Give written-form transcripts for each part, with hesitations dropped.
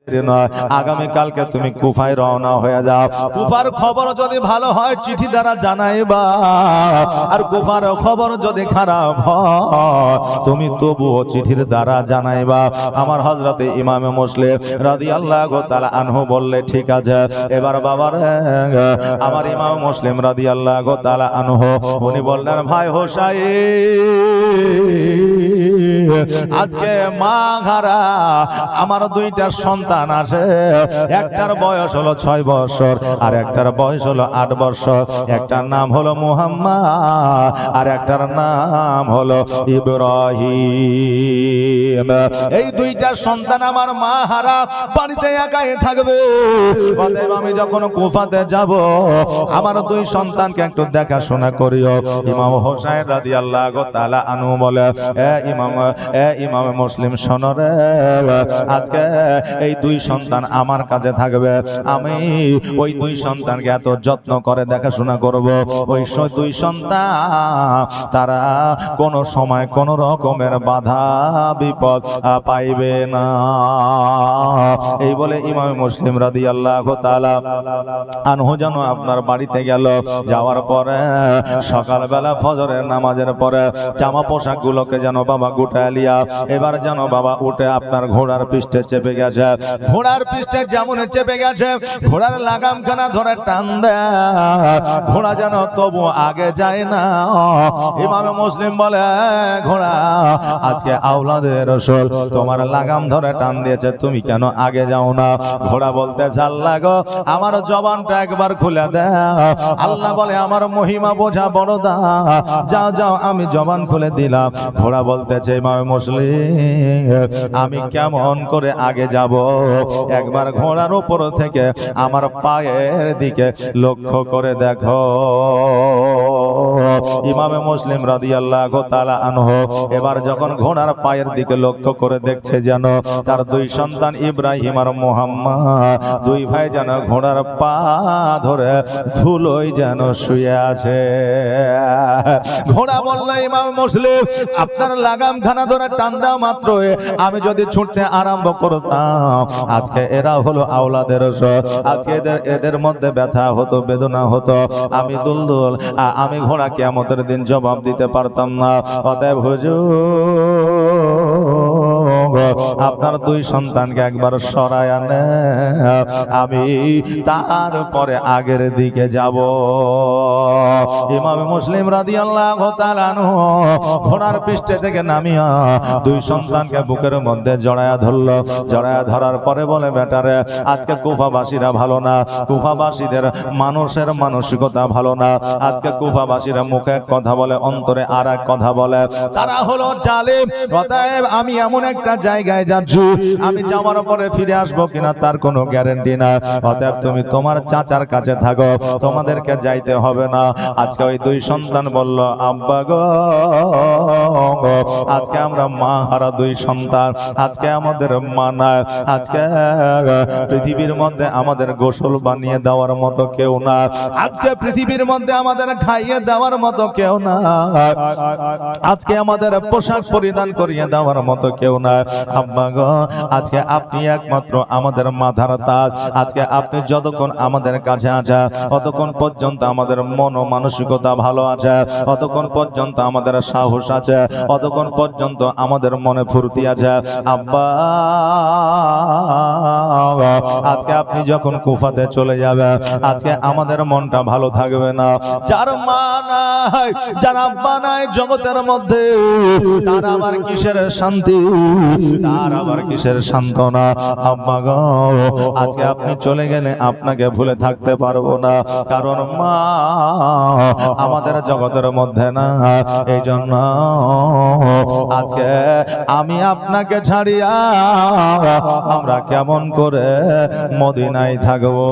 নয়, আগামীকালকে তুমি কুফায় রওনা হয়ে যাও। কুফার খবর যদি ভালো হয় চিঠি দ্বারা জানাইবা, আর কুফার খবর যদি খারাপ হয় তুমি তবুও চিঠির দ্বারা জানাইবা। আমার হযরতে ইমামে মুসলিম রাদিয়াল্লাহু তাআলা আনহু বললে ঠিক আছে। এবার বাবার আমার ইমাম মুসলিম রাদিয়াল্লাহু তাআলা আনহু উনি বললেন, ভাই হোসাইন, আজকে মা হারা আমার দুইটা সন্তান আছে, একটার বয়স হলো 6 বছর আর একটার বয়স হলো 8 বছর। একটার নাম হলো মুহাম্মদ আর একটার নাম হলো ইব্রাহিম। এই দুইটা সন্তান আমার মা হারা বাড়িতে একাই থাকবে। অতএব আমি যখন কুফাতে যাব আমার দুই সন্তানকে একটু দেখাশোনা করিও। ইমাম হোসাইন রাদিয়াল্লাহু তাআলা আনহু বলে, ইমাম মুসলিম শোনো রে, আজকে এই দুই সন্তান আমার কাছে থাকবে। আমি ওই দুই সন্তানকে এত যত্ন করে দেখাশোনা করব, ওই দুই সন্তান তারা কোনো সময় কোন রকমের বাধা বিপদ পাইবে না। এই বলে ইমাম মুসলিম রাদিয়াল্লাহু তাআলা আনহু যেন আপনার বাড়িতে গেল। যাওয়ার পরে সকালবেলা ফজরের নামাজের পরে জামা পোশাক গুলোকে যেন বাবা গুটায় লিয়া এবার যেন বাবা উঠে আপনার ঘোড়ার পিঠে চেপে গেছে। ঘোড়ার পিঠে যেমন চেপে গেছে ঘোড়ার লাগামখানা ধরে টান দেয়, ঘোড়া যেন তবু আগে যায় না। ইমাম মুসলিম বলে, ঘোড়া আজকে আওলাদের রাসূল তোমার লাগাম ধরে টান দিয়েছে, তুমি কেন আগে যাও না? ঘোড়া বলতে, আল্লাহ গো আমার জবানটা একবার খুলে দাও। আল্লাহ বলে, আমার মহিমা বোঝা বড় দা, যাও যাও আমি জবান খুলে দিলাম। ঘোড়া বলতেছে, ইমাম মুসলিম আমি কেমন করে আগে যাব? একবার ঘোড়ার উপর থেকে আমার পায়ের দিকে লক্ষ্য করে দেখো। ইমামে মুসলিম রাদিয়াল্লাহু তাআলা আনহু এবার যখন ঘোড়ার পায়ের দিকে লক্ষ্য করে দেখছে যেন তার দুই সন্তান ইব্রাহিম আর মুহাম্মদ দুই ভাই যেন ঘোড়ার পা ধরে ধুলোয় যেন শুয়ে আছে। ঘোড়া বলল, ইমাম মুসলিম আপনার লাগাম খানা ধরে টান দেওয়া মাত্র আমি যদি ছুটতে আরম্ভ করতাম আজকে এরা হলো আওলাদের রাসূল, আজকে এদের মধ্যে ব্যথা হতো, বেদনা হতো, আমি দুলদুল, আমি ঘোড়া কিয়ামতের দিন জবাব দিতে পারতাম না। অতএব হুজুর আপনার দুই সন্তানকে একবার সরায় আনে, আমি তারপরে আগের দিকে যাব। ইমাম মুসলিম রাদিয়াল্লাহু তাআলা আনহু ঘোড়ার পৃষ্ঠে থেকে নামিয়া দুই সন্তানকে বুকের মধ্যে জড়ায়া ধরল। জড়ায়া ধরার পরে বলে, বেটারে আজকে কুফাবাসীরা ভালো না, কুফাবাসীদের মানুষের মানসিকতা ভালো না। আজকে কুফাবাসীরা মুখে এক কথা বলে, অন্তরে আর এক কথা বলে, তারা হলো জালিম। অতএব আমি এমন একটা জায়গায় যাচ্ছি, আমি যাওয়ার পরে ফিরে আসবো কিনা তার কোনো গ্যারান্টি না। অতএব তুমি তোমার চাচার কাছে থাকো, তোমাদেরকে যাইতে হবে না। আজকে ওই দুই সন্তান বলল, আব্বা গো আজকে আমরা মা হারা দুই সন্তান, আজকে আমাদের মা নাই, আজকে পৃথিবীর মধ্যে আমাদের গোসল বানিয়ে দেওয়ার মতো কেউ না, আজকে পৃথিবীর মধ্যে আমাদের খাইয়ে দেওয়ার মতো কেউ না, আজকে আমাদের পোশাক পরিধান করিয়ে দেওয়ার মতো কেউ না। আব্বা গো আজকে আপনি একমাত্র আমাদের মাথার তাজ, আজকে আপনি যতক্ষণ আমাদের কাছে আছে ততক্ষণ পর্যন্ত আমাদের মন ও মানসিকতা ভালো আছে, ততক্ষণ পর্যন্ত আমাদের সাহস আছে, ততক্ষণ পর্যন্ত আমাদের মনে ফুর্তি আছে। আব্বা আজকে আপনি যখন কুফাতে চলে যাবে আজকে আমাদের মনটা ভালো থাকবে না। যার মা নাই, যার আব্বা নাই জগতের মধ্যে, তার আবার কিসের শান্তি, তার আবার কিসের সান্ত্বনা? আব্বা গো আজকে আপনি চলে গেলে আপনাকে ভুলে থাকতে পারবো না, কারণ মা আমাদের জগতের মধ্যে না। এই জন্য আজকে আমি আপনাকে ছাড়িয়া আমরা কেমন করে মদিনায় থাকবো?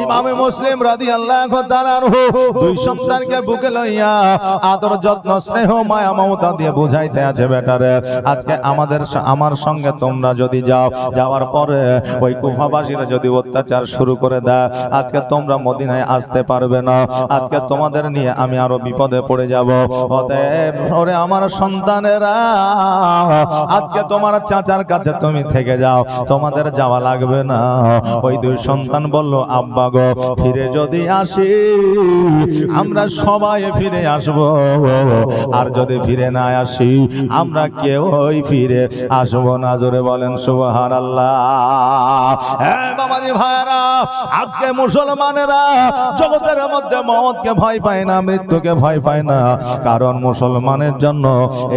ইমামে মুসলিম রাদিয়াল্লাহু তাআলা আনহু দুই সন্তানকে বুকে লইয়া আদর যত্ন স্নেহ মায়া মমতা দিয়ে বুঝাইতে আছে, বেটারে আজকে আমার সঙ্গে তোমরা যদি যাও, যাওয়ার পরে ওই কুফাবাসীরা যদি অত্যাচার শুরু করে দেয়, আজকে তোমরা মদিনায় আসতে পারবে না, আজকে তোমাদের নিয়ে আমি আরো বিপদে পড়ে যাব। অতএব ওরে আমার সন্তানেরা, আজকে তোমার চাচার কাছে তুমি থেকে যাও, তোমাদের যাওয়া লাগবে না। ওই দুই সন্তান বলল, আব্বা গো, ফিরে যদি আসি আমরা সবাই ফিরে আসব, আর যদি ফিরে না আসি আমরা কেউই ফিরে আসব না। জোরে বলেন সুবহানাল্লাহ। হ্যাঁ বাবাজি ভাইরা, আজকে মুসলমানেরা জগতের মধ্যে মওতকে ভয় পায় না, মৃত্যুকে ভয় পায় না, কারণ মুসলমানের জন্য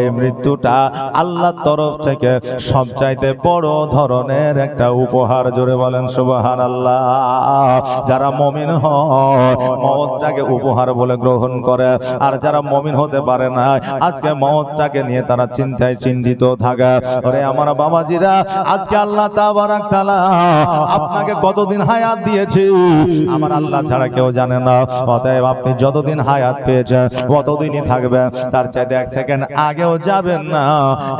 এই মৃত্যুটা আল্লাহর তরফ থেকে সবচাইতে বড় ধরনের একটা উপহার। জোরে বলেন সুবহানাল্লাহ। যারা মুমিন হয় মওতটাকে উপহার বলে গ্রহণ করে, আর যারা মুমিন হতে পারে না আজকে মওতটাকে নিয়ে তারা চিন্তিত থাকে। ওরে আমার বাবাজিরা, আজকে আল্লাহ তাবারাক তাআলা আপনাকে কতদিন হায়াত দিয়েছে আমার আল্লাহ ছাড়া কেউ জানে না। অতএব আপনি যতদিন হায়াত পেয়েছেন ততদিনই থাকবেন, তার চাইতে এক সেকেন্ড আগেও যাবেন না,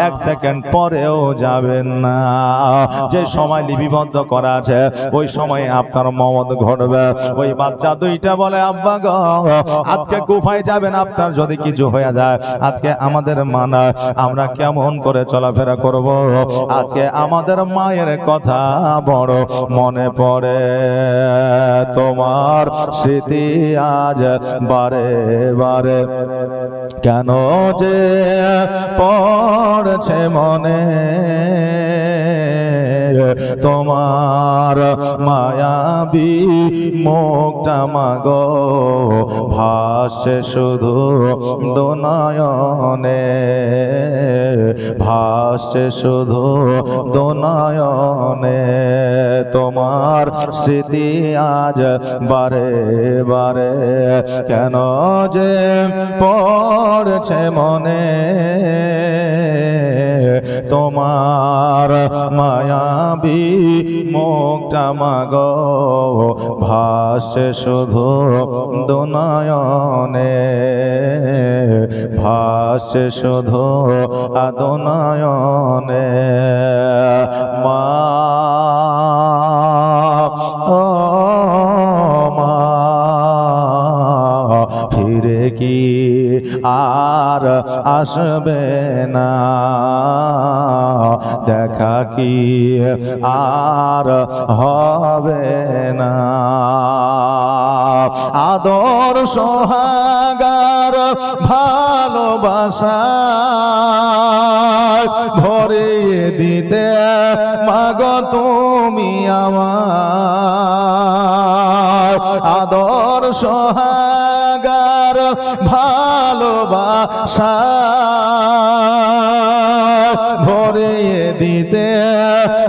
এক সেকেন্ড পরেও যাবেন না। যে সময় লিপিবদ্ধ করা আছে ওই সময় আপনার মওত ঘটবে। ওই বাচ্চা দুইটা বলে, আব্বা গো, আজকে কুফায় যাবেন, আপনার যদি কিছু হয়ে যায় আজকে আমাদের মানা আমরা কেমন করে চলাফেরা করব? আজকে আমাদের মায়ের কথা বড় মনে পড়ে, তোমার স্মৃতি আজ বারে বারে কেন যে পড়ছে মনে, তোমার মায়াবী মুখটা মাগো ভাসছে শুধু দোনয়নে, ভাসছে শুধু দোনয়নে, তোমার স্মৃতি আজ বারে বারে কেন যে পড়ছে মনে, তোমার মায়াবী মুখটা মাগো ভাসছে শুধু দোনয়নে, ভাসছে শুধু দোনয়নে। মা ও মা, ফিরে কি আর আসবে না, দেখা কি আর হবে না, আদর সোহাগার ভালোবাসা ভরিয়ে দিতে মাগো তুমি আমার, আদর সোহাগার ভালোবাসা ভরিয়ে দিতে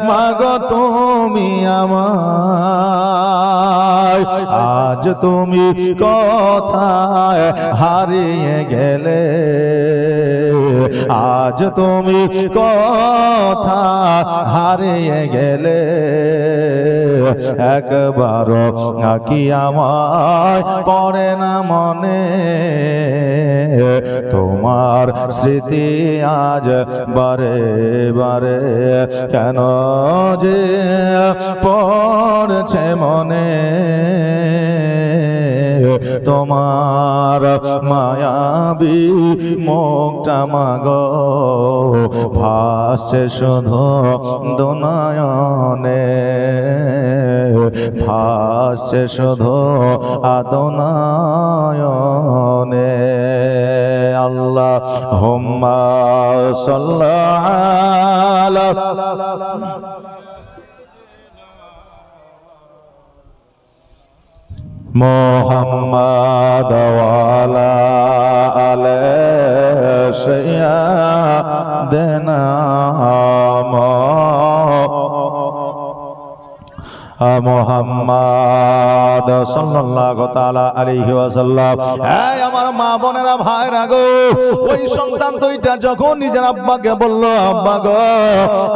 মাগো তুমি আমার। আজ তুমি কোথায় হারিয়ে গেলে, আজ তুমি কোথায় হারিয়ে গেলে, একবার কি আমায় পড়ে না মনে, তোমার স্মৃতি আজ বারে বারে কেন যে পড়ছে মনে, তোমার মায়াবী মুখটা মাগো ভাসছে শুধু দোনয়নে, ভাসছে শুধু দোনয়নে। আল্লাহুম্মা সাল্লি আলা মুহাম্মাদ ওয়া আলা আলি সাইয়্যিদিনা মুহাম্মদ সাল্লাল্লাহু তাআলা আলাইহি ওয়াসাল্লাম। এই আমার মা বোনেরা ভাইরা গো, ওই সন্তান দুইটা যখন নিজের আব্বাকে বলল, আব্বা গো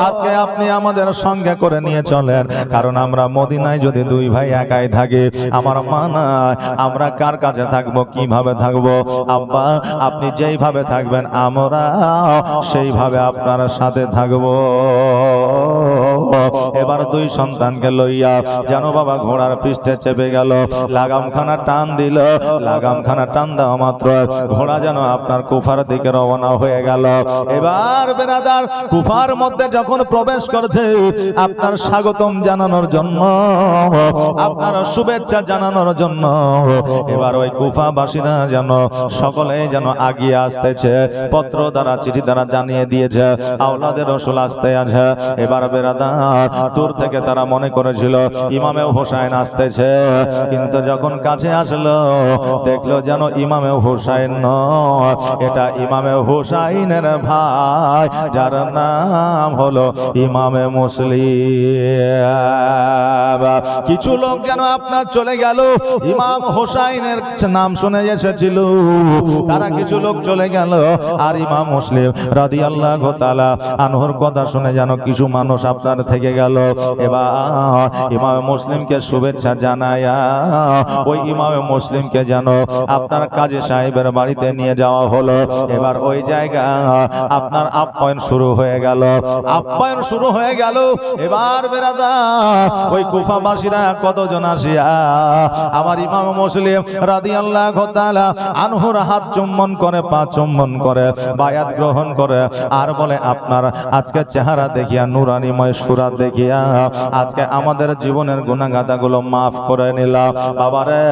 আজকে আপনি আমাদের সঙ্গে করে নিয়ে চলেন, কারণ আমরা মদিনায় যদি দুই ভাই একাই থাকি, আমার মা নাই, আমরা কার কাছে থাকবো, কিভাবে থাকবো? আব্বা আপনি যেইভাবে থাকবেন আমরা সেইভাবে আপনার সাথে থাকবো। এবার দুই সন্তানকে লইয়া যেন বাবা ঘোড়ার পৃষ্ঠে চেপে গেল, লাগামখানা টান দিল, লাগামখানা টান দেওয়া মাত্র ঘোড়া যেন আপনার কুফার দিকে রওনা হয়ে গেল। এবার বেরাদার কুফার মধ্যে যখন প্রবেশ করছে আপনার স্বাগতম জানানোর জন্য, আপনার শুভেচ্ছা জানানোর জন্য, এবার ওই কুফাবাসীরা যেন সকলেই যেন আগিয়ে আসতেছে, পত্র দ্বারা চিঠি দ্বারা জানিয়ে দিয়েছে আওলাদের রাসূল আসতে আছে। এবার বেরাদার দূর থেকে তারা মনে করেছিল ইমামে হোসাইন আসতেছে, কিন্তু যখন কাছে আসলো দেখলো যেন ইমামে হোসাইন নয়, এটা ইমামে হোসাইনের ভাই যার নাম হলো ইমামে মুসলিম। কিছু লোক যেন আপনার চলে গেল, ইমাম হোসাইনের নাম শুনে এসেছিল, তারা কিছু লোক চলে গেল, আর ইমাম মুসলিম রাদিয়াল্লাহু তাআলা আনহুর কথা শুনে যেন কিছু মানুষ আপনার থেকে গেল। এবার ইমাম মুসলিমকে শুভেচ্ছা জানায়া ওই ইমাম মুসলিমকে যেন আপনার কাজী সাহেবের বাড়িতে নিয়ে যাওয়া হলো। এবার ওই জায়গা আপনার আপ্যায়ন শুরু হয়ে গেল, আপ্যায়ন শুরু হয়ে গেল। এবার বেরাদার ওই কুফাবাসীরা কতজন আসিয়া আমার ইমাম মুসলিম রাদিয়াল্লাহু তাআলা আনহুর হাত চুম্বন করে, পা চুম্বন করে, বায়াত গ্রহণ করে, আর বলে আপনার আজকে চেহারা দেখিয়া, নুরানিময় সুরাত দেখিয়া আজকে আমাদের জীবনের গুনাহগাতাগুলো মাফ করে নিলাম বাবারে।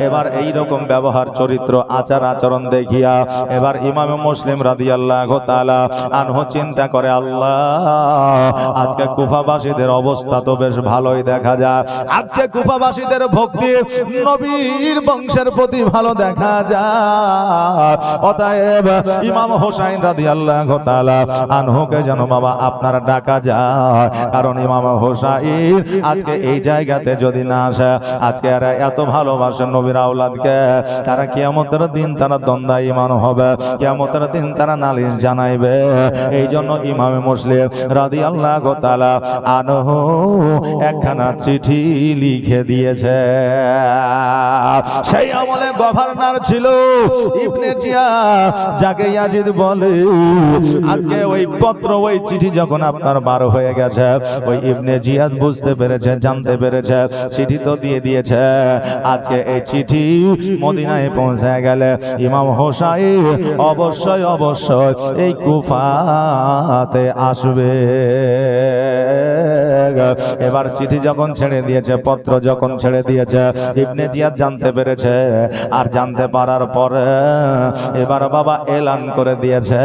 এবার এই রকম ব্যবহার, চরিত্র, আচার আচরণ দেখিয়া এবার ইমাম মুসলিম রাদিয়াল্লাহু তাআলা আনহু চিন্তা করে, আল্লাহ আজকে কুফাবাসীদের অবস্থা তো বেশ ভালোই দেখা যায়, আজকে কুফাবাসীদের ভক্তি নবীর বংশের প্রতি ভালো দেখা যায়। অতএব ইমাম হোসাইন রাদিয়াল্লাহু তাআলা আনহুকে যেন বাবা আপনার ডাকা যায়, কারণ ইমাম হোসাইন আজকে এই জায়গাতে যদি না আসে, আজকে এরা এত ভালোবাসেন নবীর আওলাদকে, তারা কিয়ামতের দিন তারা দ্বন্দ্বায়মান হবে, কিয়ামতের দিন তারা নালিশ জানাইবে। এই জন্য ইমাম মুসলিম রাদিয়াল্লাহু তাআলা আনহু একখানা চিঠি লিখে দিয়েছে। সেই আমলে গভর্নর ছিল ইবনে জিয়াদ, যাকে ইয়াজিদ বলে। আজকে ওই পত্র, ওই চিঠি যখন আপনার বার হয়ে গেছে, ওই ইবনে জিয়াদ বুঝতে পেরেছে, জানতে পেরেছে, চিঠি তো দিয়ে দিয়েছে, আজকে এই চিঠি মদিনায় পৌঁছে গেলে ইমাম হোসাইন অবশ্যই অবশ্যই এই কুফাতে আসবে। এবার চিঠি যখন ছেড়ে দিয়েছে, পত্র যখন ছেড়ে দিয়েছে, ইবনে জিয়াদ জানতে পেরেছে, আর জানতে পারার পরে এবার বাবা এলান করে দিয়েছে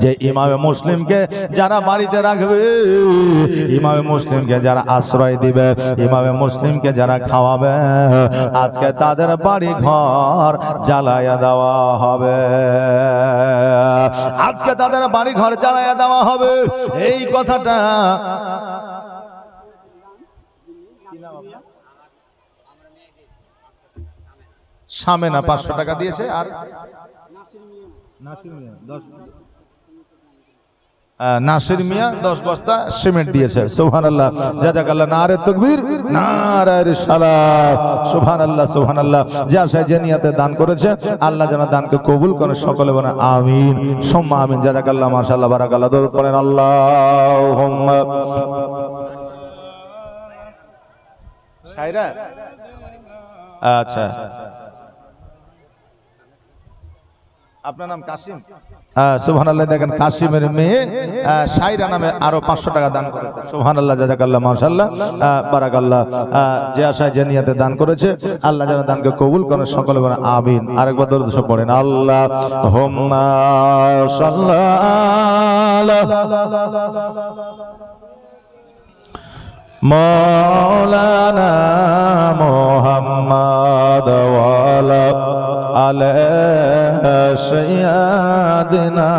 যে ইমামে মুসলিমকে যারা বাড়িতে রাখবে, ইমামে মুসলিমকে যারা আশ্রয় দিবে, ইমামে মুসলিমকে যারা খাওয়াবে, আজকে তাদের বাড়ি ঘর জ্বালায়া দেওয়া হবে, আজকে তাদের বাড়ি ঘর জ্বালায়া দেওয়া হবে। এই কথাটা সামেনা 500 টাকা দিয়েছে, আর নাসির মিয়া 10 বস্তা সিমেন্ট দিয়েছে। সুবহানাল্লাহ, জাযাকাল্লাহ, নারে তাকবীর, নারে রিসালাত, সুবহানাল্লাহ সুবহানাল্লাহ। যা সে যে নিয়তে দান করেছে আল্লাহ যেন দানকে কবুল করে, সকলে বলে আমিন সুম্মা আমিন। জাযাকাল্লাহ, মাশাআল্লাহ, বারাকাল্লাহ। দরুদ পড়েন আল্লাহুম্মা। শায়রা, আচ্ছা, আপনার নাম কাসিম? সুবহানাল্লাহ। দেখেন কাসিমের মেয়ে শায়রা নামে আরো 500 টাকা দান করেছে। সুবহানাল্লাহ, জাযাকাল্লাহ, মাশাআল্লাহ, বারাকাল্লাহ। যে আশায় যে নিয়তে দান করেছে আল্লাহ যেন দানকে কবুল করে, সকলে বলেন আমিন। আরেকবার দরুদ পড়েন আল্লাহুম্মা সাল্লাল্লাহু মাওলানা মুহাম্মদ ওয়া আলা আলি সাইয়্যিদিনা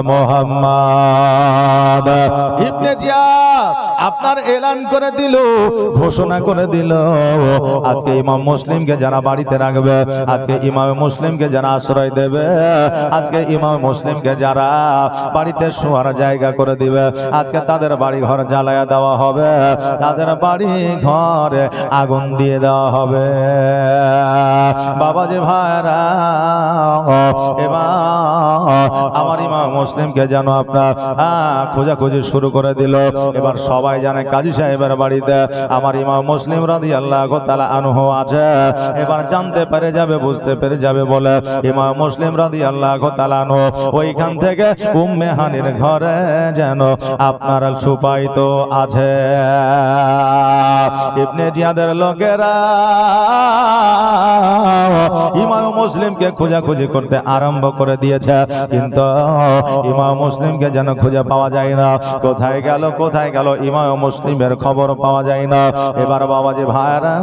মুহাম্মদ। ইবনে জিয়াদ আপনার এলান করে দিল, ঘোষণা করে দিল, আজকে ইমাম মুসলিমকে যারা বাড়িতে রাখবে, আজকে ইমাম মুসলিমকে যারা আশ্রয় দেবে, আজকে ইমাম মুসলিমকে যারা বাড়িতে শোয়ার জায়গা করে দিবে, আজকে তাদের বাড়ি ঘর জ্বালায়া দেওয়া হবে, তাদের বাড়ি ঘরে আগুন দিয়ে দেওয়া হবে। বাবাজি ভাইরা, এবার আমার ইমাম মুসলিমকে যেন আপনার খোঁজাখুঁজি শুরু করে দিল। এবার সবাই জানে কাজী সাহেবের বাড়িতে আমার ইমাম মুসলিম রাদিয়াল্লাহু তাআলা আনহু আছে। এবার জানতে পেরে যাবে, বুঝতে পেরে যাবে বলে ইমাম মুসলিম রাদিয়াল্লাহু তাআলা আনহু ওইখান থেকে উম্মে হানির ঘরে যেন আপনার সুপাইত আছে। ইবনে জিয়াদের লোকেরা ইমাম মুসলিমকে খোঁজাখুঁজি করতে আরম্ভ করে দিয়েছে, কিন্তু ইমাম মুসলিমকে যেন খুঁজে পাওয়া যায় না। কোথায় গেল, কোথায় গেল, ইমাম মুসলিমের খবর পাওয়া যায় না। এবার বাবাজি ভাইরা,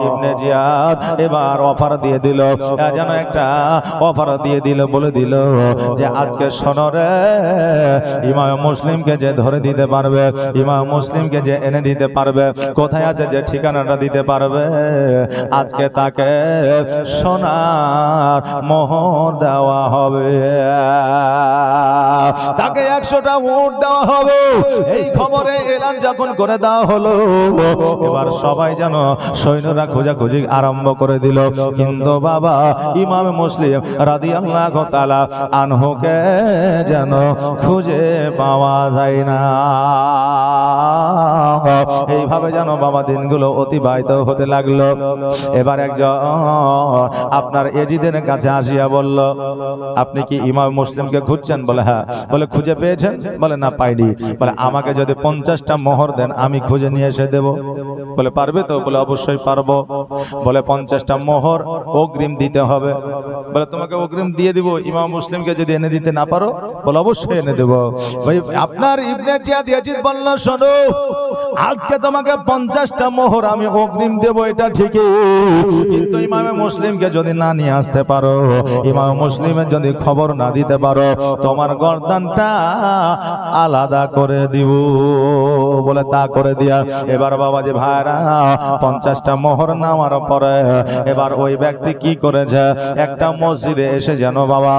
ইবনে জিয়াদ এবার অফার দিয়ে দিল, যেন একটা অফার দিয়ে দিল, বলে দিল যে আজকে শোনো রে, ইমাম মুসলিমকে যে ধরে দিতে পারবে, ইমাম মুসলিমকে যে এনে দিতে পারবে, কোথায় আছে যে ঠিকানাটা দিতে পারবে, আজকে তাকে সোনার মোহর দেওয়া হবে, তাকে 100টা উট দেওয়া হবে। এই খবরে এলান যখন করে দেওয়া হলো, এবার সবাই যেন সৈন্যরা খোঁজাখুঁজি আরম্ভ করে দিল, কিন্তু বাবা ইমাম মুসলিম রাদিয়াল্লাহু তাআলা আনহুকে যেন খুঁজে পাওয়া যায় না। এইভাবে যেন বাবা দিনগুলো অতিবাহিত হতে লাগলো। এবার একজন আপনার এজিদের কাছে আসিয়া বলল, আপনি কি ইমাম মুসলিমকে খুঁজছেন? বলে হ্যাঁ। বলে খুঁজে পেয়েছেন? বলে না, পাইনি। বলে আমাকে যদি 50টা মোহর দেন, আমি খুঁজে নিয়ে এসে দেব। বলে পারবে তো? বলে অবশ্যই পারবো। বলে 50টা মোহর অগ্রিম দিতে হবে। বলে তোমাকে অগ্রিম দিয়ে দিব, ইমাম মুসলিমকে যদি এনে দিতে না পারো? বলে অবশ্যই এনে দেব। ভাই আপনার ইবনে জিয়াদ ইয়াজিদ বলল, শোনো, আজকে তোমাকে 50টা মোহর আমি অগ্রিম দেব, এটা ঠিকই, কিন্তু ইমাম মুসলিমকে যদি না নিয়ে আসতে পারো, ইমাম মুসলিমের যদি খবর না দিতে পারো, তোমার গর্দানটা আলাদা করে দিব। বলে তা করে দিয়া এবার বাবাজি ভাইরা 50টা মোহর নেওয়ার পরে এবার ওই ব্যক্তি কি করেছে, একটা মসজিদে এসে যেন বাবা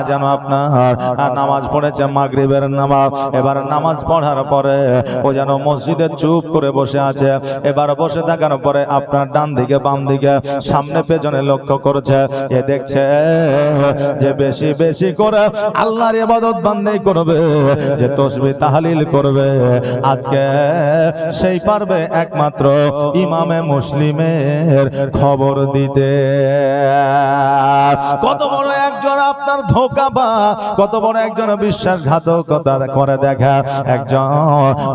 যেন আপনার নামাজ পড়েছে, মাগরিবের নামাজ। এবার নামাজ পড়ার পরে ও যেন মসজিদে চুপ করে বসে আছে। এবার বসে থাকার পরে আপনার ডান দিকে বাম দিকে সামনে পেছনে লক্ষ্য করছে। এ দেখছে যে বেশি বেশি করে আল্লাহর ইবাদত বান্দাই করবে, যে তাসবিহ তাহলিল করবে, আজকে সেই পারবে একমাত্র ইমামে মুসলিমের খবর দিতে। কত বড় একজন আপনার ধোঁকাবা, কত বড় একজন বিশ্বাসঘাতকতা করে দেখা। একজন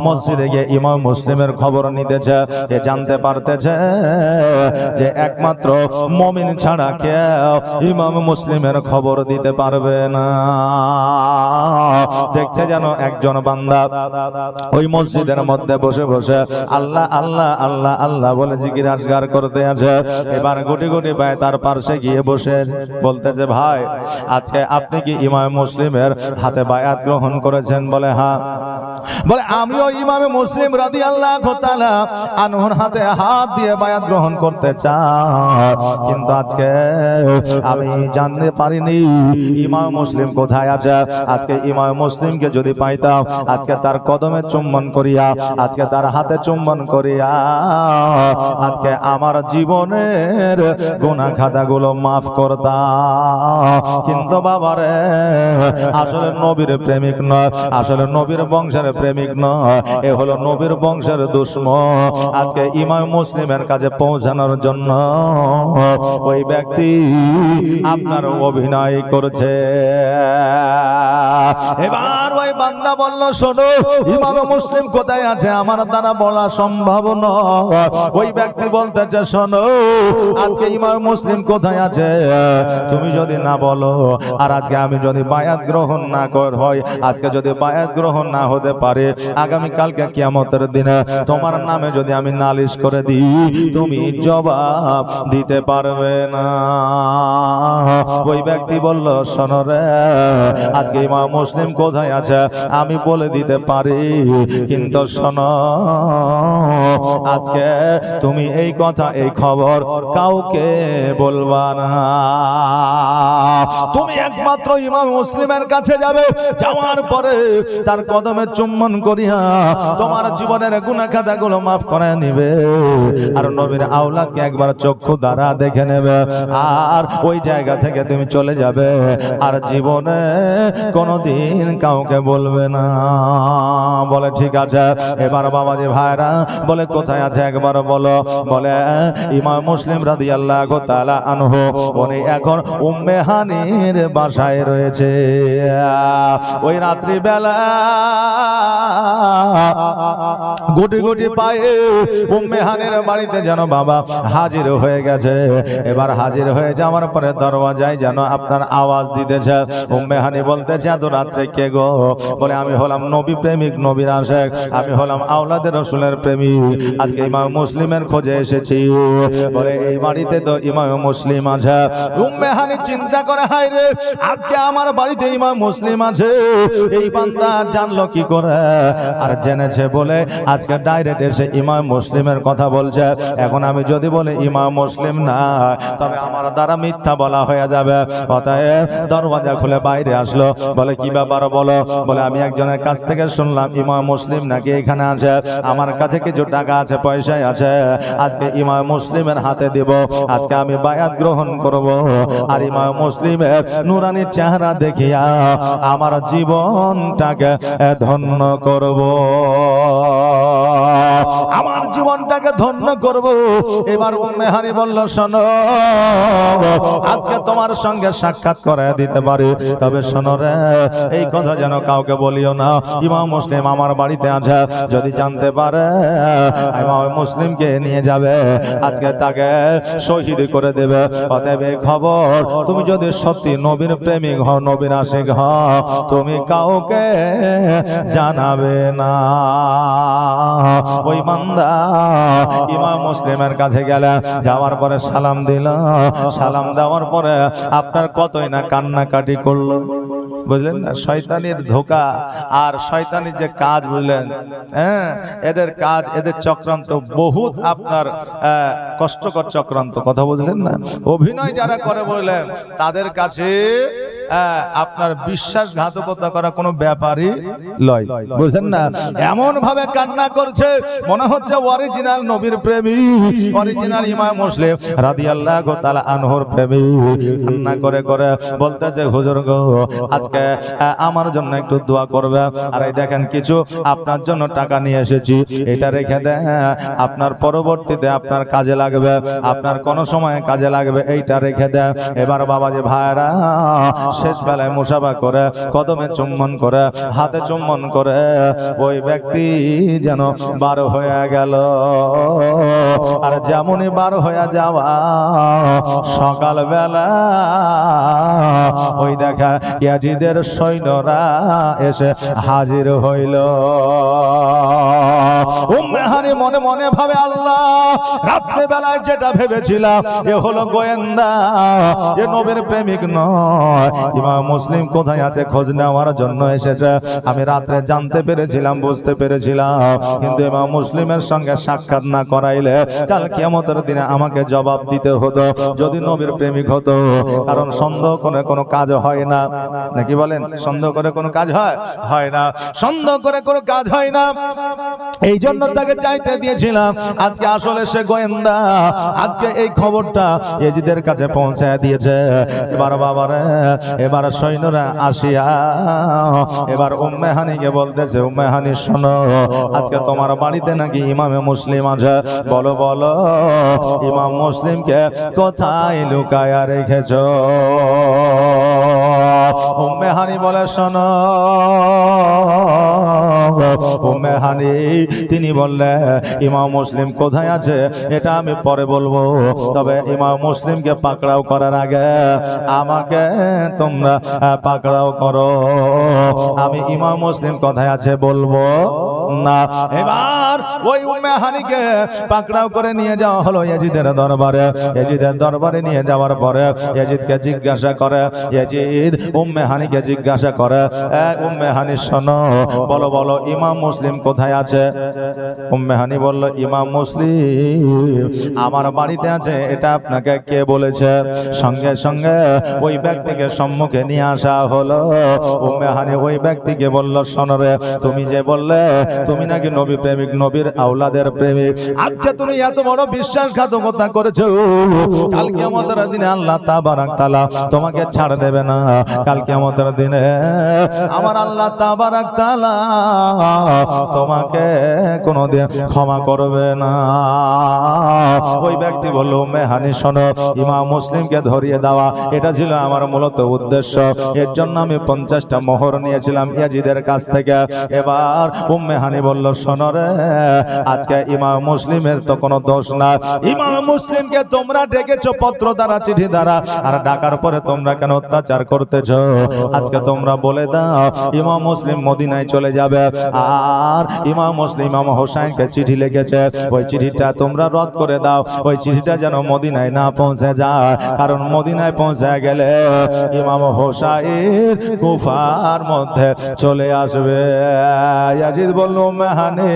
মসজিদে গিয়ে ইমাম মুসলিমের খবর নিতেছে, এ জানতে পারতেছে যে একমাত্র মুমিন ছাড়া কেউ ইমাম মুসলিমের খবর দিতে পারবে না। দেখছে যেন একজন বান্দা ওই মসজিদের মধ্যে বসে বসে আল্লাহ আল্লাহ আল্লাহ আল্লাহ বলে জিকির আজগার করতে আছে। এবার গুটি গুটি ভাই তার পাশে গিয়ে বসে বলতেছে, ভাই আজকে আপনি কি ইমাম মুসলিমের হাতে বায়াত গ্রহণ করেছেন? বলে হ্যাঁ। বলে আমিও ইমামে মুসলিম রাদিয়াল্লাহু তাআলা আনহুর হাতে হাত দিয়ে বায়াত গ্রহণ করতে চাই, কিন্তু আজকে আমি জানতে পারিনি ইমাম মুসলিম কোথায় আছে। আজকে ইমাম মুসলিমকে যদি পাইতাম, আজকে তার কদমে চুম্বন করিয়া, আজকে তার হাতে চুম্বন করিয়া, আজকে আমার জীবনের গুনাহ খাতাগুলো মাফ করতাম। কিন্তু বাবারে, আসলে নবীর প্রেমিক নয়, আসলে নবীর বংশের প্রেমিক নয়, এ হলো নবীর বংশের দুশমন। আজকে ইমাম মুসলিমের কাছে পৌঁছানোর জন্য ওই ব্যক্তি আপনার অভিনয় করছে। এবার আমার ওই বান্দা বলল শোনো ইমাম মুসলিম কোথায় আছে আমার দ্বারা বলা সম্ভব নয়। ওই ব্যক্তি বলতেছে শোনো আজকে ইমাম মুসলিম কোথায় আছে তুমি যদি না বলো, আর আজকে আমি যদি বায়াত গ্রহণ না হয়, আজকে যদি বায়াত গ্রহণ না হতে পারে, আগামী কালকে কিয়ামতের দিনে তোমার নামে যদি আমি নালিশ করে দিই তুমি জবাব দিতে পারবে না। ওই ব্যক্তি বলল শোনো রে আজকে ইমাম মুসলিম কোথায় আছে আমি বলে দিতে পারি, কিন্তু শোনো আজকে তুমি এই কথা এই খবর কাউকে বলবা না। তুমি একমাত্র ইমাম মুসলিমের কাছে যাবে, যাওয়ার পরে তার কদমে চুম্বন করিয়া তোমার জীবনের গুনাহ খাতাগুলো মাফ করে নিবে, আর নবীর আওলাদকে একবার চক্ষু দ্বারা দেখে নেবে, আর ওই জায়গা থেকে তুমি চলে যাবে, আর জীবনে কোনোদিন কাউকে বলবে না। বলে ঠিক আছে। এবার বাবাজি ভাইরা বলে কোথায় আছে একবার বলো। বলে ইমাম মুসলিম রাদিয়াল্লাহু তাআলা আনহু উনি এখন উম্মে হানির বাসায় রয়েছে। ওই রাত্রি বেলা গুটি গুটি পায়ে উম্মে হানির বাড়িতে যেন বাবা হাজির হয়ে গেছে। এবার হাজির হয়ে যাওয়ার পরে দরওয়াজায় যেন আপনার আওয়াজ দিতেছে। উম্মে হানি বলতেছে এত রাত্রে কে গো? বলে আমি হলাম নবী প্রেমিক, নবীর আশিক, আমি হলাম আওলাদের রাসূলের প্রেমিক, আজকে ইমাম মুসলিমের খোঁজে এসেছি। বলে এই বাড়িতে তো ইমাম মুসলিম আছে। উম্মে হানি চিন্তা করে হায় রে আজকে আমার বাড়িতে ইমাম মুসলিম আছে, এই বান্দা জানলো কি করে? আর জেনেছে বলে আজকে ডাইরেক্ট এসে ইমাম মুসলিমের কথা বলছে। এখন আমি যদি বলি ইমাম মুসলিম না, তবে আমার দ্বারা মিথ্যা বলা হয়ে যাবে। অতএব দরওয়াজা খুলে বাইরে আসলো। বলে কি ব্যাপার বলো? বলে আমি একজনের কাছ থেকে শুনলাম ইমাম মুসলিম নাকি এখানে আছে, আমার কাছে কিছু টাকা আছে, পয়সায় আছে, আজকে ইমাম মুসলিমের হাতে দিব, আজকে আমি বায়াত গ্রহণ করব, আর ইমাম মুসলিমের নুরানি চেহারা দেখিয়া আমার জীবনটাকে ধন্য করব, আমার জীবনটাকে ধন্য করব। এবার উম্মে হানি বলল শোনো আজকে তোমার সঙ্গে সাক্ষাৎ করে দিতে পারি, তবে শোনো রে এই কথা যেন কাউকে বলিও না, ইমাম মুসলিম আমার বাড়িতে আছে, যদি জানতে পারে ইমাম মুসলিমকে নিয়ে যাবে, আজকে তাকে শহীদ করে দেবে। অতএব এই খবর তুমি যদি সত্যি নবীর প্রেমিক হও, নবীর আশিক হও, তুমি কাউকে জানাবে না। ওই বান্দা ইমাম মুসলিমের কাছে গেলে, যাওয়ার পরে সালাম দিল, সালাম দেওয়ার পরে আপনার কতই না কান্নাকাটি করলো, বুঝলেন না? শয়তানির ধোঁকা আর শয়তানির যে কাজ, বুঝলেন? হ্যাঁ, এদের কাজ, এদের চক্রান্ত বহুত আপনার কষ্টকর চক্রান্ত, কথা বুঝলেন না? অভিনয় যারা করে বললেন তাদের কাছে আপনার বিশ্বাসঘাতকতা করা কোনো ব্যাপারই লয়, বুঝলেন না? এমন ভাবে কান্না করছে মনে হচ্ছে অরিজিনাল নবীর প্রেমিক, অরিজিনাল ইমাম মুসলিম রাদিয়াল্লাহু তাআলা আনহুর প্রেমিক। কান্না করে করে বলতেছে হুজুর গো আজকে আমার জন্য একটু দোয়া করবে, আর এই দেখেন কিছু আপনার জন্য টাকা নিয়ে এসেছি, এটা রেখে দেন, আপনার পরবর্তীতে আপনার কাজে লাগবে, আপনার কোনো সময় কাজে লাগবে, এইটা রেখে দেন। এবার বাবাজি ভাইরা শেষ বেলায় মুসাফা করে, কদমে চুম্বন করে, হাতে চুম্বন করে ওই ব্যক্তি যেন বার হয়ে গেল। আর যেমনই বার হয়ে যাওয়া সকাল বেলা ওই দেখা ইয়াজিদের সৈন্যরা এসে হাজির হইল। উম্মে হানি মনে মনে ভাবে আল্লাহ রাত্রে বেলায় যেটা ভেবেছিলাম এ হলো গোয়েন্দা, এ নবীর প্রেমিক নয়, ইমাম মুসলিম কোথায় আছে খোঁজ নেওয়ার জন্য এসেছে। আমি রাত্রে জানতে পেরেছিলাম, বুঝতে পেরেছিলাম, কিন্তু ইমাম মুসলিমের সঙ্গে সাক্ষাৎ না করাইলে কাল কিয়ামতের দিনে আমাকে জবাব দিতে হতো যদি নবীর প্রেমিক হতো। কারণ সন্দেহ করে কোনো কাজ হয় না, নাকি বলেন? সন্দেহ করে কোনো কাজ হয় না, সন্দেহ করে কোনো কাজ হয় না। এই জন্য তাকে চাইতে দিয়েছিলাম। আজকে আসলে সে গোয়েন্দা, আজকে এই খবরটা ইয়াজিদের কাছে পৌঁছায় দিয়েছে। এবার বাবারে, এবার সৈন্যরা আসিয়া এবার উম্মে হানিকে বলতেছে, উম্মে হানি শোনো আজকে তোমার বাড়িতে নাকি ইমামে মুসলিম আছে, বলো বলো ইমাম মুসলিমকে কোথায় লুকায়া রেখেছো? উম্মে হানি বলে শোনো উম্মে হানি তিনি বললে ইমাম মুসলিম কোথায় আছে এটা আমি পরে বলবো, তবে ইমাম মুসলিমকে পাকড়াও করার আগে আমাকে তোমরা পাকড়াও করো। আমি ইমাম মুসলিম কোথায় আছে বলবো না। এবার ওই উম্মে হানিকে পাকড়াও করে নিয়ে যাওয়া হলো ইয়াজিদের দরবারে। ইয়াজিদের দরবারে নিয়ে যাওয়ার পরে ইয়াজিদকে জিজ্ঞাসা করে, ইয়াজিদ উম্মে হানিকে জিজ্ঞাসা করে, উম্মে হানি শোনো, বলো বলো ইমাম মুসলিম কোথায় আছে? উম্মে হানি বলল, ইমাম মুসলিম আমার বাড়িতে আছে, এটা আপনাকে কে বলেছে? সঙ্গে সঙ্গে ওই ব্যক্তিকে সম্মুখে নিয়ে আসা হলো। উম্মে হানি ওই ব্যক্তিকে বলল, শোনো রে, তুমি যে বললে তুমি নাকি নবী প্রেমিক, নবীর আওলাদের প্রেমিক, আজকে তুমি এত বড় বিশ্বাসঘাতকতা করেছো, কাল কিয়ামতের দিনে আল্লাহ তাবারাক তাআলা তোমাকে ছাড় দেবে না। কাল কিয়ামতের দিনে আমার আল্লাহ তাবারাক তাআলা তোমাকে কোনোদিন ক্ষমা করবে না। ওই ব্যক্তি বলল, উম্মে হানি শোনো, ইমাম মুসলিমকে ধরিয়ে দেওয়া এটা ছিল আমার মূলত উদ্দেশ্য। এর জন্য আমি 50টা মোহর নিয়েছিলাম ইয়াজিদের কাছ থেকে। এবার উম্মে হানি বলল, শোনো রে, আজকে ইমাম মুসলিমের তো কোনো দোষ না। ইমাম মুসলিমকে তোমরা ডেকেছো পত্র দ্বারা, চিঠি দ্বারা, আর ডাকার পরে তোমরা কেন অত্যাচার করতেছো? আজকে তোমরা বলে দাও ইমাম মুসলিম মদিনায় চলে যাবে। আর ইমাম মুসলিম ইমাম হোসাইনকে চিঠি লিখেছে, ওই চিঠিটা তোমরা রদ করে দাও, ওই চিঠিটা যেন মদিনায় না পৌঁছে যায়, কারণ মদিনায় পৌঁছে গেলে ইমাম হোসাইন কুফার মধ্যে চলে আসবে। ইয়াজিদ বলল, উম্মে হানি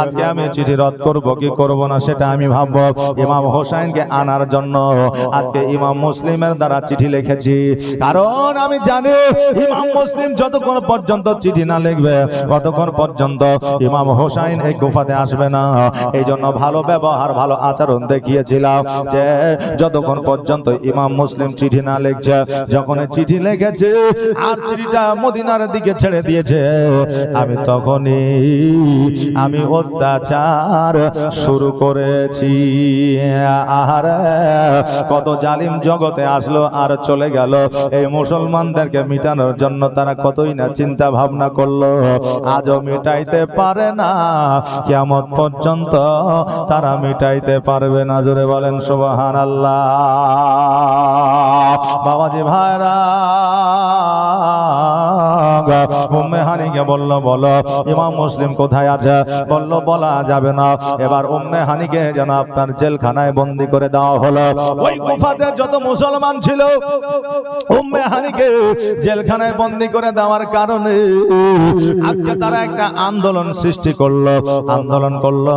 আজকে আমি চিঠি রদ করব কি করব না সেটা আমি ভাববো। ইমাম হোসাইনকে আনার জন্য আজকে ইমাম মুসলিমের দ্বারা চিঠি লিখেছি, কারণ আমি জানি ইমাম মুসলিম যতক্ষণ পর্যন্ত চিঠি না লিখবে ততক্ষণ পর্যন্ত ইমাম হোসাইন এই কুফাতে আসবে না। এই জন্য ভালো ব্যবহার ভালো আচরণ দেখিয়েছিলাম যে যতক্ষণ পর্যন্ত ইমাম মুসলিম চিঠি না লিখছে, যখন চিঠি লিখেছে আর চিঠিটা মদিনার দিকে ছেড়ে দিয়েছে, আমি তখনই আমি অত্যাচার শুরু করেছি। আর কত জালিম জগতে আসলো আর চলে গেল, এই মুসলমানদেরকে মিটানোর জন্য তারা কতই না চিন্তা ভাবনা করলো, আজও মিটাইতে পারে না, কিয়ামত পর্যন্ত তারা মিটাইতে পারবে না। জোরে বলেন সুবহানাল্লাহ। বাবাজি ভাইরা, উম্মে হানিকে বলল, বলো ইমাম মুসলিম কোথায় আছে? বলল, বলা যাবে না। এবার উম্মে হানিকে যেন আপনার জেলখানায় বন্দী করে দেওয়া হলো। ওই কুফাতে যত মুসলমান ছিল উম্মে হানিকে জেলখানায় বন্দী করে দেওয়ার কারণে আজকে তারা একটা আন্দোলন সৃষ্টি করলো, আন্দোলন করলো,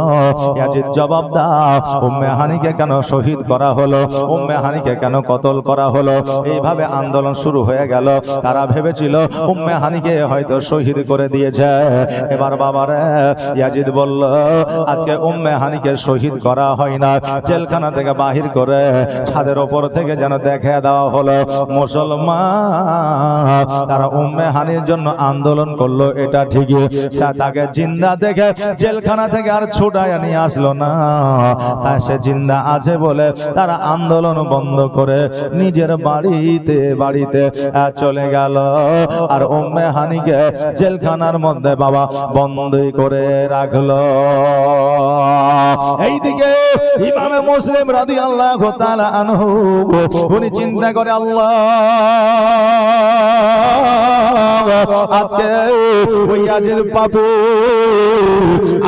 ইয়াজিদ জবাব দাও, উম্মে হানিকে কেন শহীদ করা হলো, উম্মে হানিকে কেন কতল করা হলো? এইভাবে আন্দোলন শুরু হয়ে গেল। তারা ভেবেছিল উম্মে হানিকে হয়তো শহীদ করে দিয়েছে। এবার বাবারে ইয়াজিদ বলল, আজকে উম্মে হানিকে শহীদ করা হয় না, জেলখানা থেকে বাহির করে ছাদের ওপর থেকে যেন দেখে দেওয়া হলো মুসলমান তারা উম্মে হানির জন্য আন্দোলন করলো, এটা ঠিকই, তাকে জিন্দা দেখে জেলখানা থেকে আর ছুটায় নিয়ে আসলো না, তাই সে জিন্দা আছে বলে তারা আন্দোলন বন্ধ করে নিজের বাড়িতে বাড়িতে চলে গেল। আর উম্মে হানিকে জেলখানার মধ্যে বাবা বন্ধই করে রাখলো। এইদিকে ইমামে মুসলিম রাদিয়াল্লাহু তাআলা আনহু উনি চিন্তা করে, আল্লাহ আজকে ওই ইয়াজিদ পাপী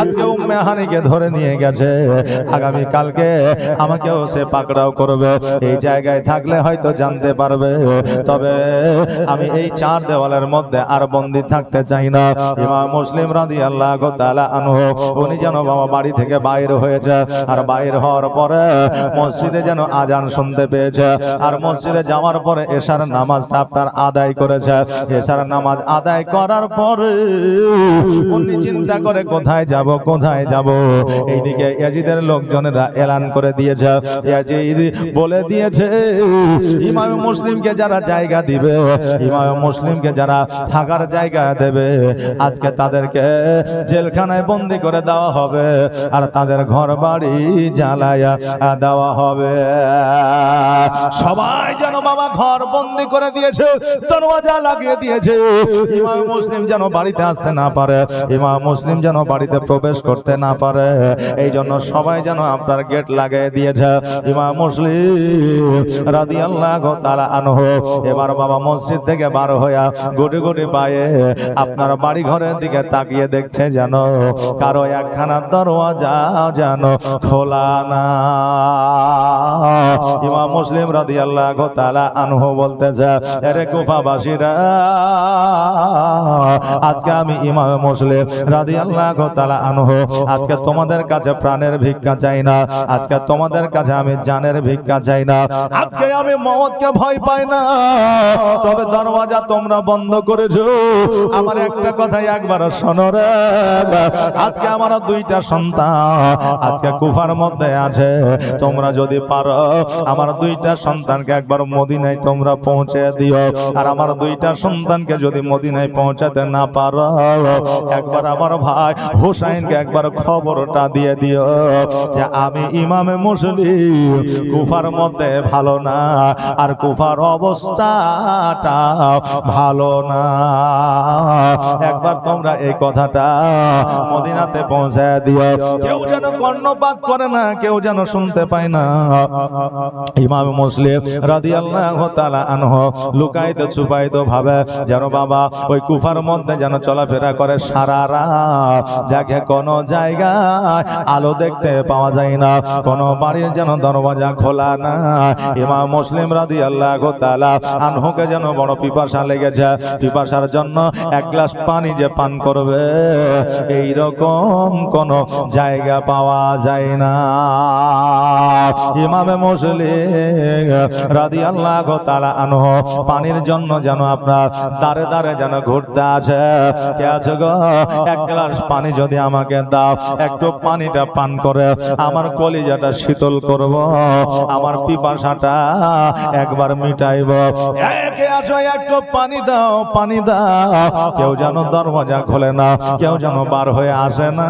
আজকে উম্মে হানিকে ধরে নিয়ে গেছে, আগামী কালকে আমাকেও সে পাকড়াও করবে। এই জায়গায় থাকলে হয়তো জানতে পারবে, তবে আমি এই চার দেওয়ালের মধ্যে আর বন্দী থাকতে চাই না। ইমাম মুসলিম রাদিয়াল্লাহু তাআলা আনহু উনি যেন বাবা বাড়ি থেকে বাইর হয়েছে, আর বাইর হওয়ার পরে মসজিদে যেন আজান শুনতে পেয়েছে, আর মসজিদে যাওয়ার পরে এশার নামাজটা আপনার আদায় করেছে। এশার নামাজ আদায় করার পরে উনি চিন্তা চিন্তা করে কোথায় যাব কোথায় যাব। এইদিকে ইয়াজিদের লোকজনেরা এলান করে দিয়েছে, ইয়াজিদ বলে দিয়েছে ইমাম মুসলিমকে যারা জায়গা দিবে, ইমাম মুসলিমকে যারা থাকার জায়গা দেবে, আজকে তাদেরকে জেলখানায় বন্দি করে দেওয়া হবে আর তাদের ঘর বাড়ি জ্বালায়া দেওয়া হবে। সবাই যেন বাবা ঘর বন্দি করে দিয়েছে, দরওয়াজা লাগিয়ে দিয়েছে, ইমাম মুসলিম যেন বাড়িতে আসতে না পারে, ইমাম মুসলিম যেন বাড়িতে প্রবেশ করতে না পারে, এই জন্য সবাই যেন আপনার গেট লাগিয়ে দিয়েছে। ইমাম মুসলিম রাদিয়াল্লাহু তাআলা আনহু এবার বাবা মসজিদ থেকে বার হইয়া গুটি গুটি পায়ে আপনার বাড়ি ঘরের দিকে তাকিয়ে দেখছে যেন কারো একখানা দরওয়াজা যেন খোলা না। ইমাম মুসলিম রাদিয়াল্লাহু তাআলা আনহু বলতেছে, আরে কুফাবাসীরা, আজকে আমি ইমাম মুসলিম রাদিয়াল্লাহু তাআলা আনহু আজকে তোমাদের কাছে প্রাণের ভিক্ষা চাই না, আজকে তোমাদের কাছে আমি জানের ভিক্ষা চাই না, আজকে আমি মওতকে ভয় পাই না, তবে দরওয়াজা তোমরা বন্ধ করেছো। আমার একটা কথাই একবার শোনো রে, আজকে আমার দুইটা সন্তান আজকে কুফার মধ্যে আছে, তোমরা যদি পারো আমার দুইটা সন্তানকে একবার মদিনায় তোমরা পৌঁছে দিও, আর আমার দুইটা সন্তানকে যদি মদিনায় পৌঁছাতে না পারো, একবার আমার ভাই হুসাইনকে একবার খবরটা দিয়ে দিও যে আমি ইমামে মুসলিম কুফার মধ্যে ভালো না, আর কুফার অবস্থাটা ভালো না। একবার তোমরা এই কথাটা মদিনাতে পৌঁছে দিও, কেউ যেন কর্ণপাত করে না, কেউ যেন শুনতে পায় না। ইমাম মুসলিম রাদিয়াল্লাহু তাআলা আনহু লুকাইতে ছুপাইতে ভাবে যেন বাবা ওই কুফার মধ্যে যেন চলাফেরা করে সারা রাত, দেখে কোন জায়গায় আলো দেখতে পাওয়া যায় না, কোন বাড়ির যেন দরওয়াজা খোলা না। ইমাম মুসলিম রাদিয়াল্লাহু তাআলা আনহুকে যেন বড় পিপাসা লেগেছে, পিপাসার জন্য এক গ্লাস পানি যে পান করবে এই রকম কোন জায়গা পাওয়া যায় না। ইমামে মুসলিম রাদিয়াল্লাহু তাআলা আনহু পানির জন্য যেন আপনার দাঁড়ে দাঁড়ে যেন ঘুরতে আছে, কে আছে গো, এক গ্লাস পানি যদি আমাকে দাও, একটু পানিটা পান করে আমার কলিজাটা শীতল করব, আমার পিপাসাটা একবার মিটাইব, কে আছো একটু পানি দাও, পানি দাও। কেউ যেন দরওয়াজা খোলে না, কেউ যেন বার হয়ে আসে না।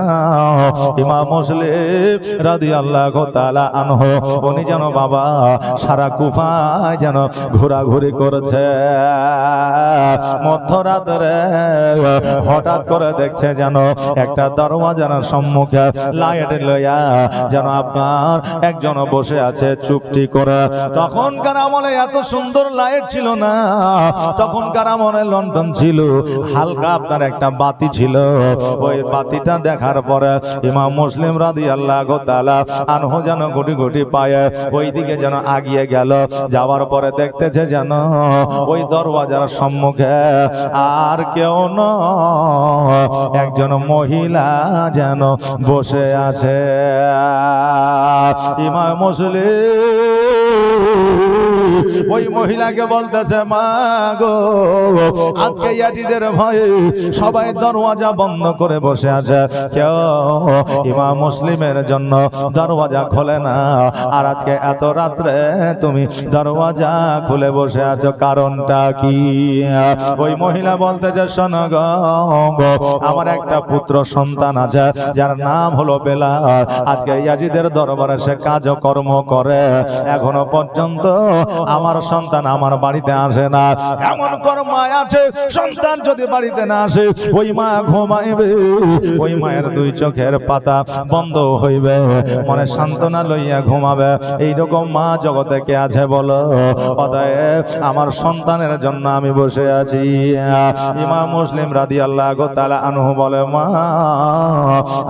ইমাম মুসলিম রাদিয়াল্লাহু তাআলা আনহু উনি যেন বাবা সারা কুফায় যেন ঘোরাঘুরি করছে। মধ্যরাতে হঠাৎ করে দেখছে যেন একটা দরওয়াজার সম্মুখে লাইট লইয়া যেন আপনার একজন বসে আছে চুপটি করে। তখনকার আমলে এত সুন্দর লাইট ছিল না, তখনকার আমলে লন্ডন ছিল, হালকা আপনার একটা বাতি ছিল। ওই বাতিটা দেখার পরে ইমাম মুসলিম রাদিয়াল্লাহু তাআলা আনহু যেন গুটি গুটি পায়ে ওই দিকে যেন আগিয়ে গেল। যাওয়ার পরে দেখতেছে যেন ওই দরওয়াজার সম্মুখে আর কেউ নয়, একজন মহিলা যেন বসে আছে। ইমাম মুসলিম ওই মহিলাকে বলতেছে, মা গো, আজকে ইয়াজিদের ভয়ে সবাই দরওয়াজা বন্ধ করে বসে আছে, কেউ ইমাম মুসলিমের জন্য দরওয়াজা খোলে না, আর আজকে এত রাত্রে তুমি দরওয়াজা খুলে বসে আছো, কারণটা কি? ওই মহিলা বলতেছে, শোনো গো, আমার একটা পুত্র সন্তান আছে যার নাম হলো বেলাল, আজকে ইয়াজিদের দরবারে সে কাজকর্ম করে, এখনো পর্যন্ত আমার সন্তান আমার বাড়িতে আসে না। এমন কোন মা আছে সন্তান যদি বাড়িতে না আসে ওই মা ঘুমাইবে, ওই মায়ের দুই চোখের পাতা বন্ধ হইবে, মনে সান্ত্বনা লইয়া ঘুমাবে। এইরকম মা জগতে কে আছে বলো? অতএব আমার সন্তানের জন্য আমি বসে আছি। ইমাম মুসলিম রাদিয়াল্লাহু তাআলা আনহু বলে, মা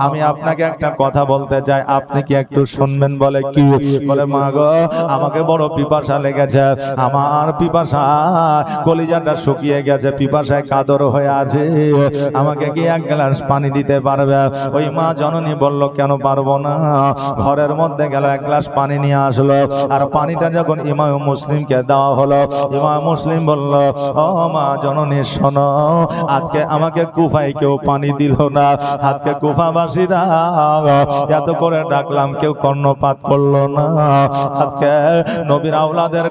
আমি আপনাকে একটা কথা বলতে চাই, আপনি কি একটু শুনবেন? বলে কি? বলে, মা গো, আমাকে বড় পিপাসা লেগেছে, আমার পিপাসা কলিজাটা শুকিয়ে গেছে, পিপাসায় কাতর হয়ে আছে, আমাকে কি এক গ্লাস পানি দিতে পারবে? ওই মা জননী বলল, কেন পারবো না। ঘরের মধ্যে গেল, এক গ্লাস পানি নিয়ে আসলো। আর পানিটা যখন ইমাম মুসলিমকে দেওয়া হলো, ইমাম মুসলিম বলল, ও মা জননী শোনো, আজকে আমাকে কুফায় কেউ পানি দিল না। আজকে কুফাবাসীরা এত করে ডাকলাম, কেউ কর্ণপাত করলো না। আজকে নবীর আওলাদের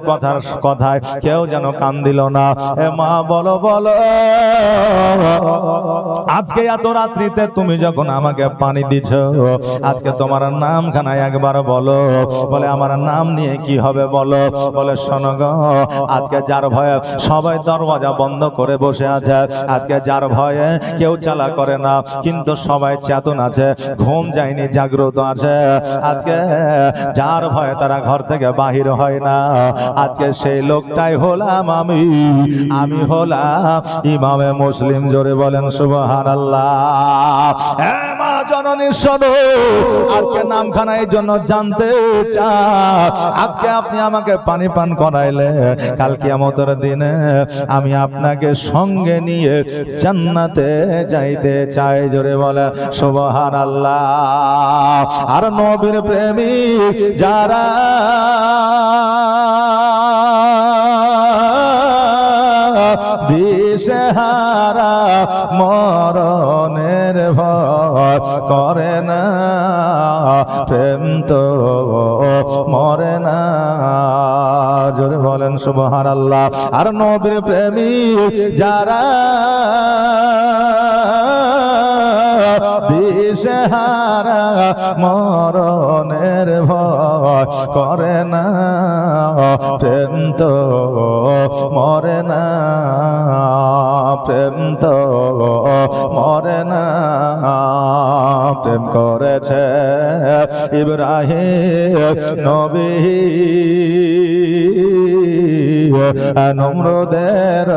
কথায় কেউ যেন কান দিল না। এ মা বলো বলো, আজকে এত রাত্রিতে তুমি যখন আমাকে পানি দিছ, আজকে তোমার নামখানা একবার বলো। বলে, আমার নাম নিয়ে কি হবে বলো? বলে, শোনো গো, আজকে যার ভয়ে সবাই দরওয়াজা বন্ধ করে বসে আছে, আজকে যার ভয়ে কেউ চালা করে না, কিন্তু সবাই চেতন আছে, ঘুম যায়নি, জাগ্রত আছে, আজকে যার ভয়ে তারা ঘর থেকে বাহির হয় না, আজকে সেই লোকটাই হলাম আমি হলাম ইমামে মুসলিম। জোরে বলেন সুবহানাল্লাহ। মা জননী শোনো, আজকে নামখানা এই জন্য জানতে চাই, আজকে আপনি আমাকে পানি পান করাইলে, কাল কিয়ামতের দিনে আমি আপনাকে সঙ্গে নিয়ে জান্নাতে যাইতে চাই। জোরে বলে সুবহানাল্লাহ। আর নবীর প্রেমিক যারা দিশেহারা মরণের ভয় করে না, প্রেম তো মরে না। জোরে বলেন সুবহানাল্লাহ। আর নবীর প্রেমিক যারা দিশেহারা মরণের ভয় করে না, প্রেম তো মরে না, প্রেম তো মরে না। প্রেম করেছে ইব্রাহিম নবী নমরুদের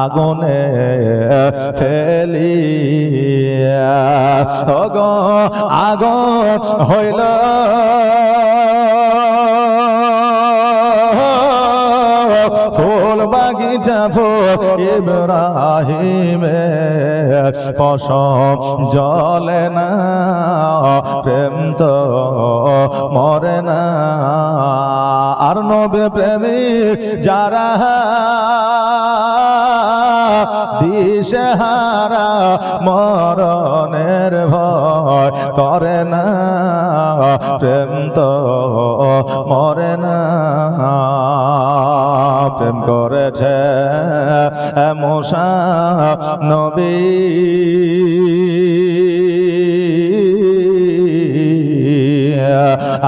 আগুনে ফেলিয়া, ওগো আগুন হইল ফুল বাগিচা ইব্রাহিমের পশম জলে না, প্রেম তো মরে না। আর নবীর প্রেমিক যারা দিশেহারা মরণের ভয় করে না, প্রেম তো মরে না। প্রেম করেছে মুসা নবী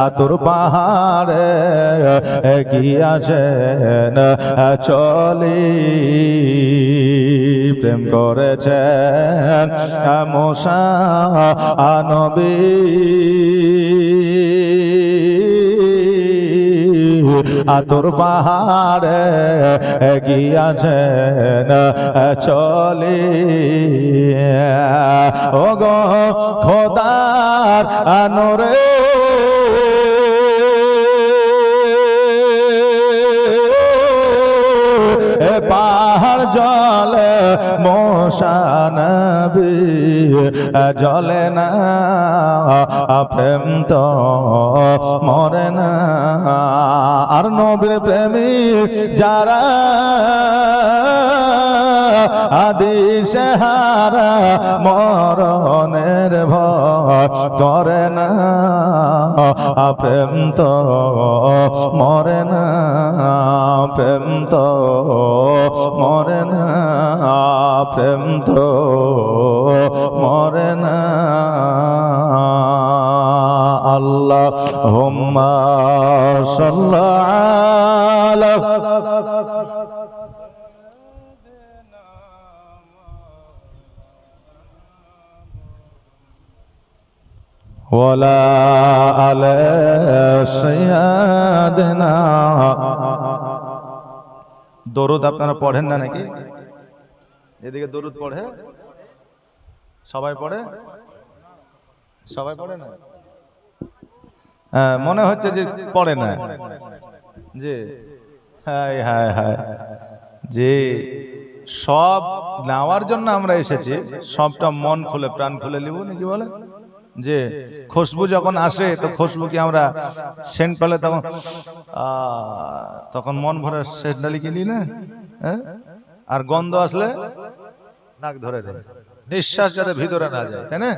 আতুর পাহাড়ে গিয়াছেন চলি, প্রেম করেছেন মুসা নবী আতুর পাহাড়ে গিয়াছেন চলি, ও গো খোদার আনরে পাহাড় জলে মুসা নবী জলে না, প্রেম তো মরে না। আর নবীর প্রেমিক যারা দিশেহারা মরণের ভয় করে না, প্রেম তো মরে না, প্রেম তো মরে না, প্রেম তো মরে না। আল্লাহুম্মা সাল্লি আলা ওয়ালা আলা সাইয়্যিদিনা। দরুদ আপনারা পড়েন না নাকি? এদিকে দরুদ পড়ে, সবাই পড়ে, সবাই পড়ে না? হ্যাঁ, মনে হচ্ছে যে পড়ে না। জি, হায় হায় হায়, জি, সব নেওয়ার জন্য আমরা এসেছি, সবটা মন খুলে প্রাণ খুলে নিব নাকি বলে, যে খুশবু যখন আসে তো খুশবু কি আমরা সেন্ট পেলে তখন মন ভরে সেন্ট ডালি কিনি না, আর গন্ধ আসলে নাক ধরে দেয়, নিঃশ্বাস যাতে ভিতরে না যায়, তাই না?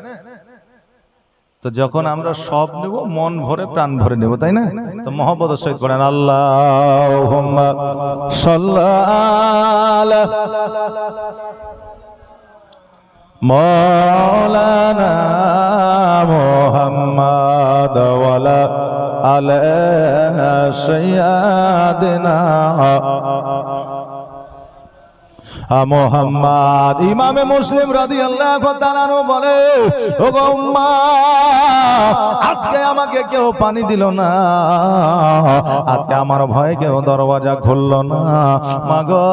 তো যখন আমরা সব নেব মন ভরে প্রাণ ভরে নেব, তাই না? তো মহব্বতের সহিত পড়েন আল্লাহুম্মা সাল্লি মাওলানা মুহাম্মাদ ওয়ালা আলা সাইয়্যিদিনা মুহাম্মদ। ইমামে মুসলিম রাদিয়াল্লাহু তাআলা বলে, ওগো উম্মাহ, আজকে আমাকে কেউ পানি দিল না, আজকে আমার ভয়ে কেউ দরওয়াজা খুললো না, মাগো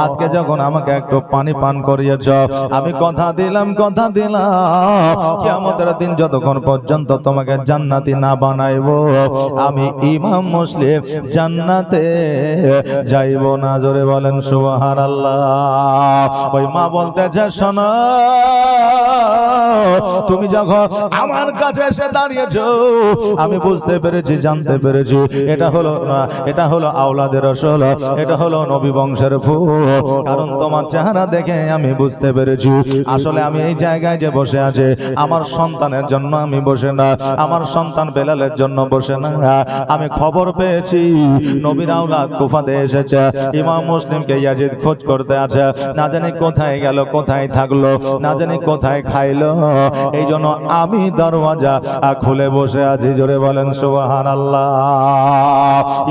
আজকে যখন আমাকে একটু পানি পান করিয়েছ, আমি কথা দিলাম কিয়ামতের দিন যতক্ষণ পর্যন্ত তোমাকে জান্নাতি না বানাইবো, আমি ইমাম মুসলিম জান্নাতে যাইব না। জোরে বলেন সুবহানাল্লাহ। ওই মা বলতেছে, শোনো, তুমি যখন আমার কাছে এসে দাঁড়িয়েছো আমি বুঝতে পেরেছি, জানতে পেরেছি এটা হলো আওলাদের রসুল, এটা হলো নবী বংশের ফুল। কারণ তোমার চেহারা দেখে আমি বুঝতে পেরেছি আসলে আমি এই জায়গায় যে বসে আছি আমার সন্তানের জন্য আমি বসে না, আমার সন্তান বেলালের জন্য বসে না। আমি খবর পেয়েছি নবীর আওলাদ কুফাতে এসেছে, ইমাম মুসলিমকে ইয়াজিদ খোঁজ করতে আছে, না জানি কোথায় গেল, কোথায় থাকলো, না জানি কোথায় খাইলো, এই জন্য আমি দরওয়াজা খুলে বসে আছি। জোরে বলেন সুবহানাল্লাহ।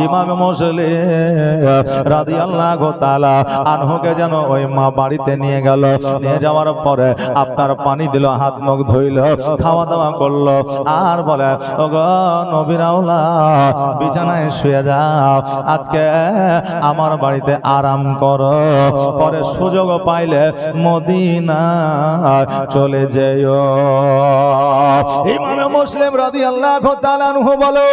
ইমাম মুসলিম রাদিয়াল্লাহু তাআলা আনহুকে যেন ওই মা বাড়িতে নিয়ে গেল, নিয়ে যাওয়ার পরে আপনার পানি দিল, হাত মুখ ধুইল, খাওয়া দাওয়া করলো, আর বলে, ওগো নবীর আওলাদ বিছানায় শুয়ে যাও, আজকে আমার বাড়িতে আরাম করো, পরে সুযোগ পাইলে মদিনা চলে যেও। ইমাম মুসলিম রাদিয়াল্লাহু তাআলা আনহু বলে,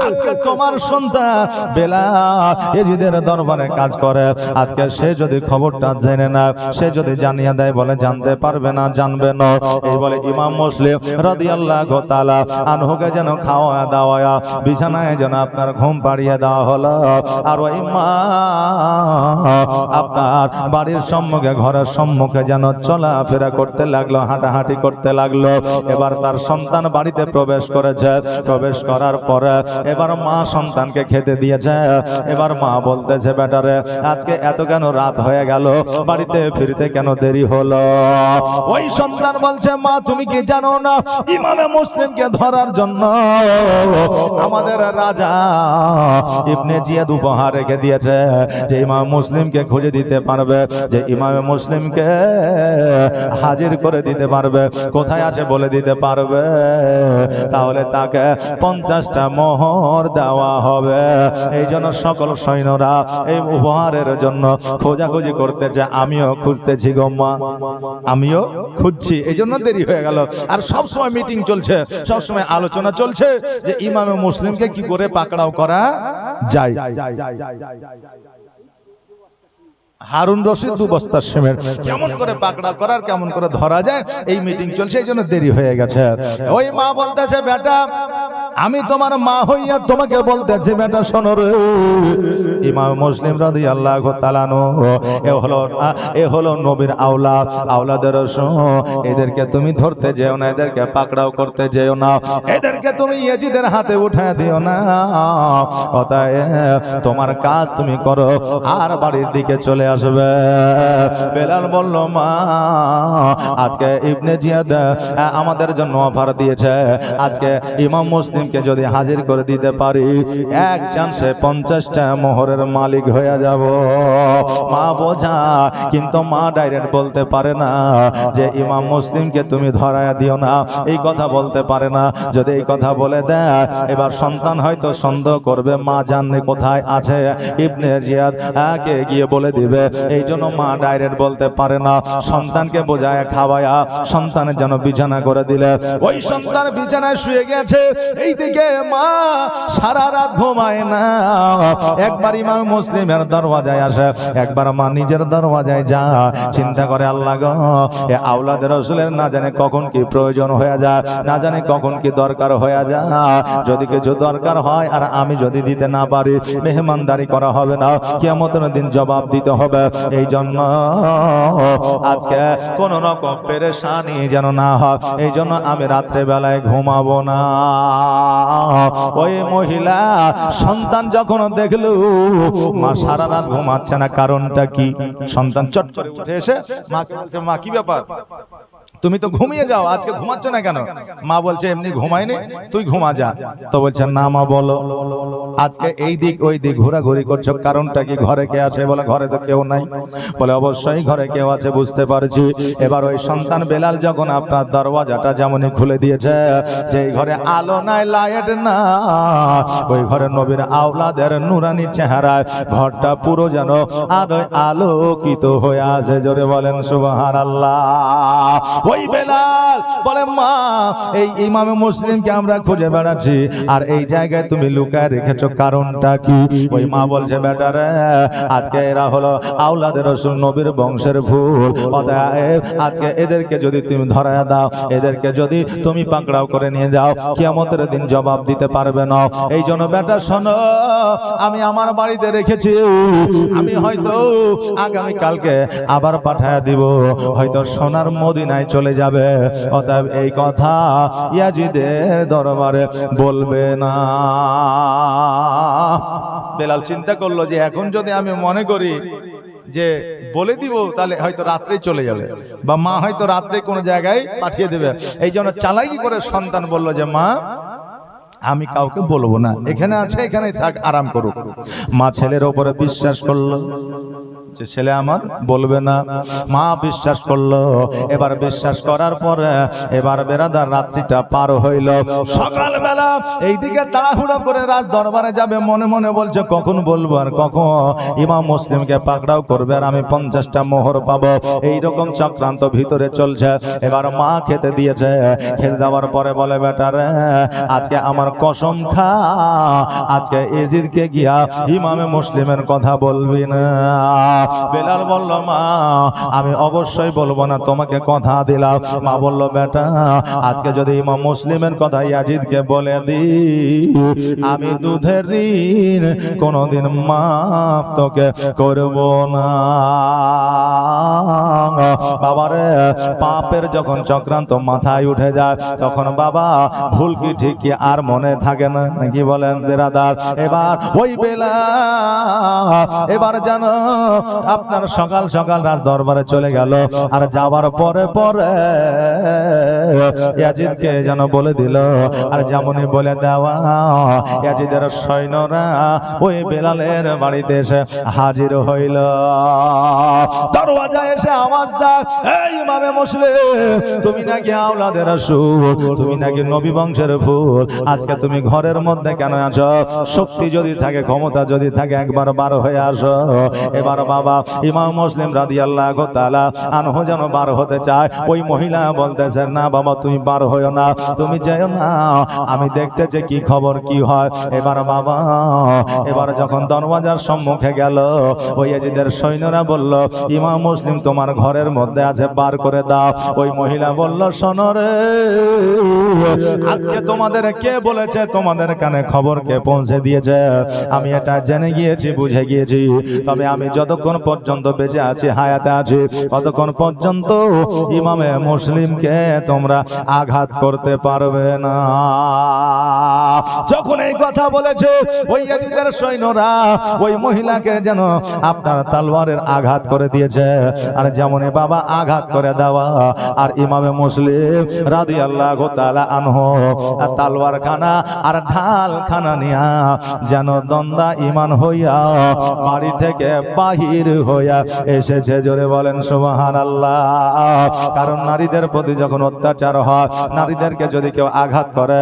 আজকে তোমার সন্তান বেলাল ইয়াজিদের দরবারে কাজ করে, আজকে সে যদি খবরটা জেনে না, সে যদি জানিয়ে দেয়, বলে জানতে পারবে না, জানবে না। এই বলে ইমাম মুসলিম রাদিয়াল্লাহু তাআলা আনহুকে যেন খাওয়া দাওয়া বিছানায় যেন আপনার ঘুম পাড়িয়ে দেওয়া হলো, আর ওই মা আপনার বাড়ির সম্মুখে, ঘরের সম্মুখে যেন চলাফেরা করতে লাগলো, হাঁটাহাঁটি করতে লাগলো। এবার তার সন্তান বাড়িতে প্রবেশ করেছে, প্রবেশ করার পরে এবার মা সন্তানকে খেতে দিয়েছে। এবার মা বলতেছে, বেটারে আজকে এত কেন রাত হয়ে গেল, বাড়িতে ফিরতে কেন দেরি হলো? ওই সন্তান বলছে, মা তুমি কি জানো না, ইমামে মুসলিমকে ধরার জন্য আমাদের রাজা ইবনে জিয়াদ উপহার রেখে দিয়েছে, যে ইমাম মুসলিমকে খুঁজে দিতে পারবে, যে ইমামে মুসলিমকে হাজির করে দিতে পারবে, কোথায় আছে বলে দিতে পারবে, তাহলে তাকে 50টা মোহর দেওয়া হবে। এই জন্য সকল সৈন্যরা এই উপহারের জন্য খোঁজাখুঁজি করতেছে, আমিও খুঁজতেছি গো মা, আমিও খুঁজছি, এই জন্য দেরি হয়ে গেল। আর সব সময় মিটিং চলছে, সব সময় আলোচনা চলছে যে ইমামে মুসলিমকে কি করে পাকড়াও করা যায়। হারুন রশিদ 2 বস্তা সিমেন্ট কেমন করে পাকড়াও করার, কেমন করে ধরা যায়, এই মিটিং চলছে, এই জন্য দেরি হয়ে গেছে। ওই মা বলতেছে, বেটা আমি তোমার মা হইয়া তোমাকে বলতেছি, বেটা শোনো রে, ইমাম মুসলিম রাদিয়াল্লাহু তাআলা এ হলো নবীর আওলাদ, আওলাদের রাসূল, এদেরকে তুমি ধরতে যেও না, এদেরকে পাকড়াও করতে যেও না, এদেরকে তুমি ইয়াজিদের হাতে উঠায় দিও না, অতএব তোমার কাজ তুমি করো আর বাড়ির দিকে চলে আসবে। বেলাল বলল, মা আজকে ইবনে জিয়াদ আমাদের জন্য অফার দিয়েছে, আজকে ইমাম মুসলিমকে যদি হাজির করে দিতে পারি এক চান্সে 50টা মোহরের মালিক হয়ে যাব। মা বোঝা, কিন্তু মা ডাইরেক্ট বলতে পারে না যে ইমাম মুসলিমকে তুমি ধরায়া দিও না, এই কথা বলতে পারে না। যদি এই কথা বলে দেয় এবার সন্তান হয়তো সন্দেহ করবে, মা জানে কোথায় আছে ইবনে জিয়াদ, কে গিয়ে বলে দিবে। এই জন্য মা ডাইরেক্ট বলতে পারে না, সন্তানকে বোঝায় খাওয়ায়া সন্তানের জন্য বিছানা করে দিলে, ওই সন্তান বিছানায় শুয়ে গেছে। এইদিকে মা সারা রাত ঘুমায় না, একবার ইমাম মুসলিমের দরওয়াজায় আসে, একবার মা নিজের দরওয়াজায় যা, চিন্তা করে আল্লাহ গো এ আওলাদে রাসূলের না জানে কখন কি প্রয়োজন হয়ে যায়, না জানে কখন কি দরকার হয়ে যায়, যদি কিছু দরকার হয় আর আমি যদি দিতে না পারি মেহমানদারি করা হবে না, কিয়ামতের দিন জবাব দিতে হবে। এই জন্য আজকে কোন রকম পেরেশানি যেন না হয়, এই জন্য আমি রাত্রে বেলায় ঘুমাবো না। ওই মহিলা সন্তান যখন দেখলো মা সারা রাত ঘুমাচ্ছে না, কারণটা কি? সন্তান চট করে উঠে এসে মাকে বলছে, মা কি ব্যাপার, তুমি তো ঘুমিয়ে যাও, আজকে ঘুমাচ্ছ না কেন? মা বলছে এমনি ঘুমাইনি, তুই ঘুমা যা। তো বলছে না মা বলো, আজকে এই দিক ওই দিক ঘোরাঘুরি করছো, কারণটা কি? ঘরে কে আছে? বলে ঘরে তো কেউ নাই। বলে অবশ্যই ঘরে কেউ আছে, বুঝতে পারছি। এবার ওই সন্তান বেলাল যখন আপনার দরওয়াজাটা যেমনই খুলে দিয়েছে, যে ঘরে আলো নাই, লাইট না, ওই ঘরে নবীর আওলাদের নুরানি চেহারায় ঘরটা পুরো যেন আলোয় আলোকিত হয়ে আছে। জোরে বলেন সুবহানাল্লাহ। ওই বেলাল বলে মা এই ইমামে মুসলিমকে আমরা খুঁজে বেড়াচ্ছি, আর এই জায়গায় তুমি লুকায় রেখেছো, কারণটা কি? ওই মা বলছে বেটারে আজকে এরা হলো আওলাদে রাসূল, নবীর বংশের ফুল, অতএব আজকে এদেরকে যদি তুমি ধরায় দাও, এদেরকে যদি তুমি পাকড়াও করে নিয়ে যাও, কিয়ামতের দিন জবাব দিতে পারবে না। এই জন্য বেটা শোনো, আমি আমার বাড়িতে রেখেছি, আমি হয়তো আগামী কালকে আবার পাঠায় দিব, হয়তো সোনার মদিনায় চলে যাবে, অতএব এই কথা ইয়াজিদের দরবারে বলবে না। বেলাল চিন্তা করলো যে এখন যদি আমি মনে করি যে বলে দিব, তাহলে হয়তো রাত্রেই চলে যাবে, বা মা হয়তো রাত্রে কোনো জায়গায় পাঠিয়ে দেবে। এই জন্য চালাকি করে সন্তান বলল যে মা আমি কাউকে বলবো না, এখানে আছে এখানেই থাক, আরাম করুক। মা ছেলের উপরে বিশ্বাস করলো যে ছেলে আমার বলবে না, মা বিশ্বাস করলো। এবার বিশ্বাস করার পরে এবার বেরাদার রাত্রিটা পার হইল। সকালবেলা এইদিকে তাড়াহুড়ো করে রাজ দরবারে যাবে, মনে মনে বলছে কখন বলবো আর কখন ইমাম মুসলিমকে পাকড়াও করবে আর আমি 50টা মোহর পাবো, এইরকম চক্রান্ত ভিতরে চলছে। এবার মা খেতে দিয়েছে, খেতে দেওয়ার পরে বলে বেটারে আজকে আমার কসম খা, আজকে এজিদকে গিয়া ইমামে মুসলিমের কথা বলবি না। বেলাল বলল মা আমি অবশ্যই বলবো না, তোমাকে কথা দিলাম। মা বলল বেটা আজকে যদি ইমাম মুসলিমের কথা ইয়াজিদকে বলে দি, আমি দুধের ঋণ কোনদিন মাফ তোকে করব না। বাবারে পাপের যখন চক্রান্ত মাথায় উঠে যায়, তখন বাবা ভুল কি ঠিক কি আর মনে থাকে না, নাকি বলেন বেরাদার? এবার ওই বেলা এবার জানো আপনার সকাল সকাল রাজ দরবারে চলে গেল, আর যাওয়ার পরে পরে ইয়াজিদকে যেন বলে দিল, আর যেমনই বলে দেওয়া ইয়াজিদের সৈন্যরা ওই বেলালের বাড়িতে এসে হাজির হইল। দরওয়াজায় এসে আওয়াজ দেয়, এই ইমামে মুসলিম তুমি নাকি আওলাদে রাসূল, তুমি নাকি নবী বংশের ফুল, আজকে তুমি ঘরের মধ্যে কেন আছো? শক্তি যদি থাকে, ক্ষমতা যদি থাকে, একবার বার হয়ে আসো। এবার বাবা ইমাম মুসলিম রাদিয়াল্লাহু তাআলা আনহু যেন বার হতে চায়, ওই মহিলা বলতেছে না বাবা তুমি বার হইও না, তুমি যাও না, আমি দেখতেছি কি খবর কি হয়। এবার বাবা এবার যখন দরওয়াজার সম্মুখে গেল, ওই ইয়াজিদের সৈন্যরা বলল ইমাম মুসলিম তোমার ঘরের মধ্যে আছে, বার করে দাও। ওই মহিলা বলল শোনো রে, আজকে তোমাদের কে বলেছে, তোমাদের কানে খবর কে পৌঁছে দিয়েছে? আমি এটা জেনে গিয়েছি, বুঝে গিয়েছি, তবে আমি যতক্ষণ পর্যন্ত বেঁচে আছি, হায়াতে আছি, ততক্ষণ পর্যন্ত ইমামে মুসলিমকে তোমরা আঘাত করতে পারবে না। যখন এই কথা বলেছে ওই ইয়াজিদের সৈন্যরা ওই মহিলাকে যেন আপনার তলোয়ারের আঘাত করে দিয়েছে, আর যেমনই বাবা আঘাত করে দেওয়া, আর ইমামে মুসলিম রাদিয়াল্লাহু তাআলা আনহু তলোয়ার খানা আর ঢাল খানা নিয়া যেন দন্দা ইমান হইয়া বাড়ি থেকে বাহির হইয়া এসেছে। জোরে বলেন সুবহানাল্লাহ। কারণ নারীদের প্রতি যখন অত্যাচার হয়, নারীদেরকে যদি কেউ আঘাত করে,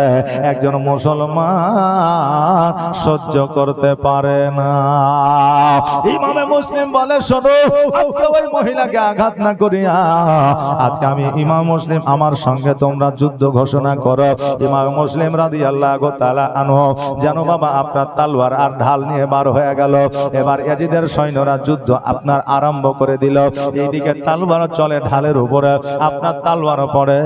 একজন মুসলমান সহ্য করতে পারে না। ইমামে মুসলিম বলে শোনো, আজকে ওই মহিলাকে আঘাত আঘাত না করিয়া আজকে আমি ইমাম মুসলিম আমার সঙ্গে তোমরা যুদ্ধ ঘোষণা করো। ইমাম মুসলিম রাদিয়াল্লাহু তাআলা আনহু যেন বাবা আপনার তলোয়ার আর ঢাল নিয়ে বার হয়ে গেল। এবার ইয়াজিদের সৈন্যরা যুদ্ধ আপনার আরম্ভ করে দিল। এইদিকে তলোয়ার চলে ঢালের উপরে, আপনার তলোয়ার পড়ে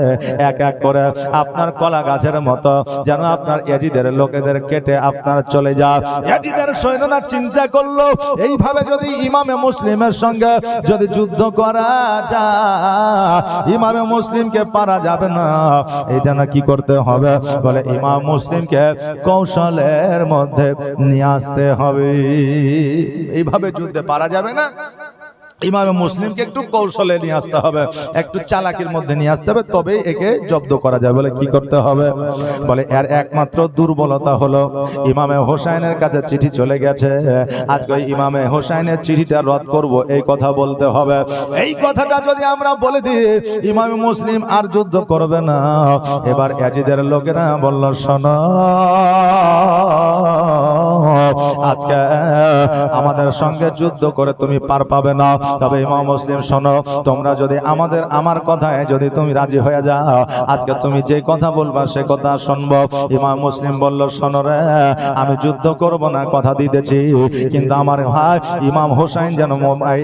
এক এক করে আপনার কলা গাছের মতো যেন আপনার ইয়াজিদের লোকেদের কেটে আপনার চলে যায়। ইয়াজিদের সৈন্যরা চিন্তা করলো এইভাবে যদি ইমামে মুসলিমের সঙ্গে যদি যুদ্ধ করা যায়, ইমামে মুসলিমকে পারা যাবে না। এটা না কি করতে হবে, বলে ইমাম মুসলিমকে কৌশলের মধ্যে নিয়ে আসতে হবে। এইভাবে যুদ্ধে পারা যাবে না, ইমামে মুসলিমকে একটু কৌশলে নিয়ে আসতে হবে, একটু চালাকির মধ্যে নিয়ে আসতে হবে, তবে একে জব্দ করা যাবে। বলে কি করতে হবে, বলে এর একমাত্র দুর্বলতা হলো ইমামে হোসাইনের কাছে চিঠি চলে গেছে। আজকে ইমামে হোসাইনের চিঠিটা রদ করব, এই কথা বলতে হবে। এই কথাটা যদি আমরা বলে দিই ইমামে মুসলিম আর যুদ্ধ করবে না। এবার ইয়াজিদের লোকেরা বলল, শোনো আজকে আমাদের সঙ্গে যুদ্ধ করে তুমি পার পাবে না, তবে ইমাম মুসলিম শোনো, তোমরা যদি আমার কথায় যদি তুমি রাজি হয়ে যাও, আজকে তুমি যে কথা বলবা সে কথা শুনবো। ইমাম মুসলিম বলল, শোনো রে, আমি যুদ্ধ করব না কথা দিতেছি, কিন্তু আমার ভাই ইমাম হোসাইন যেন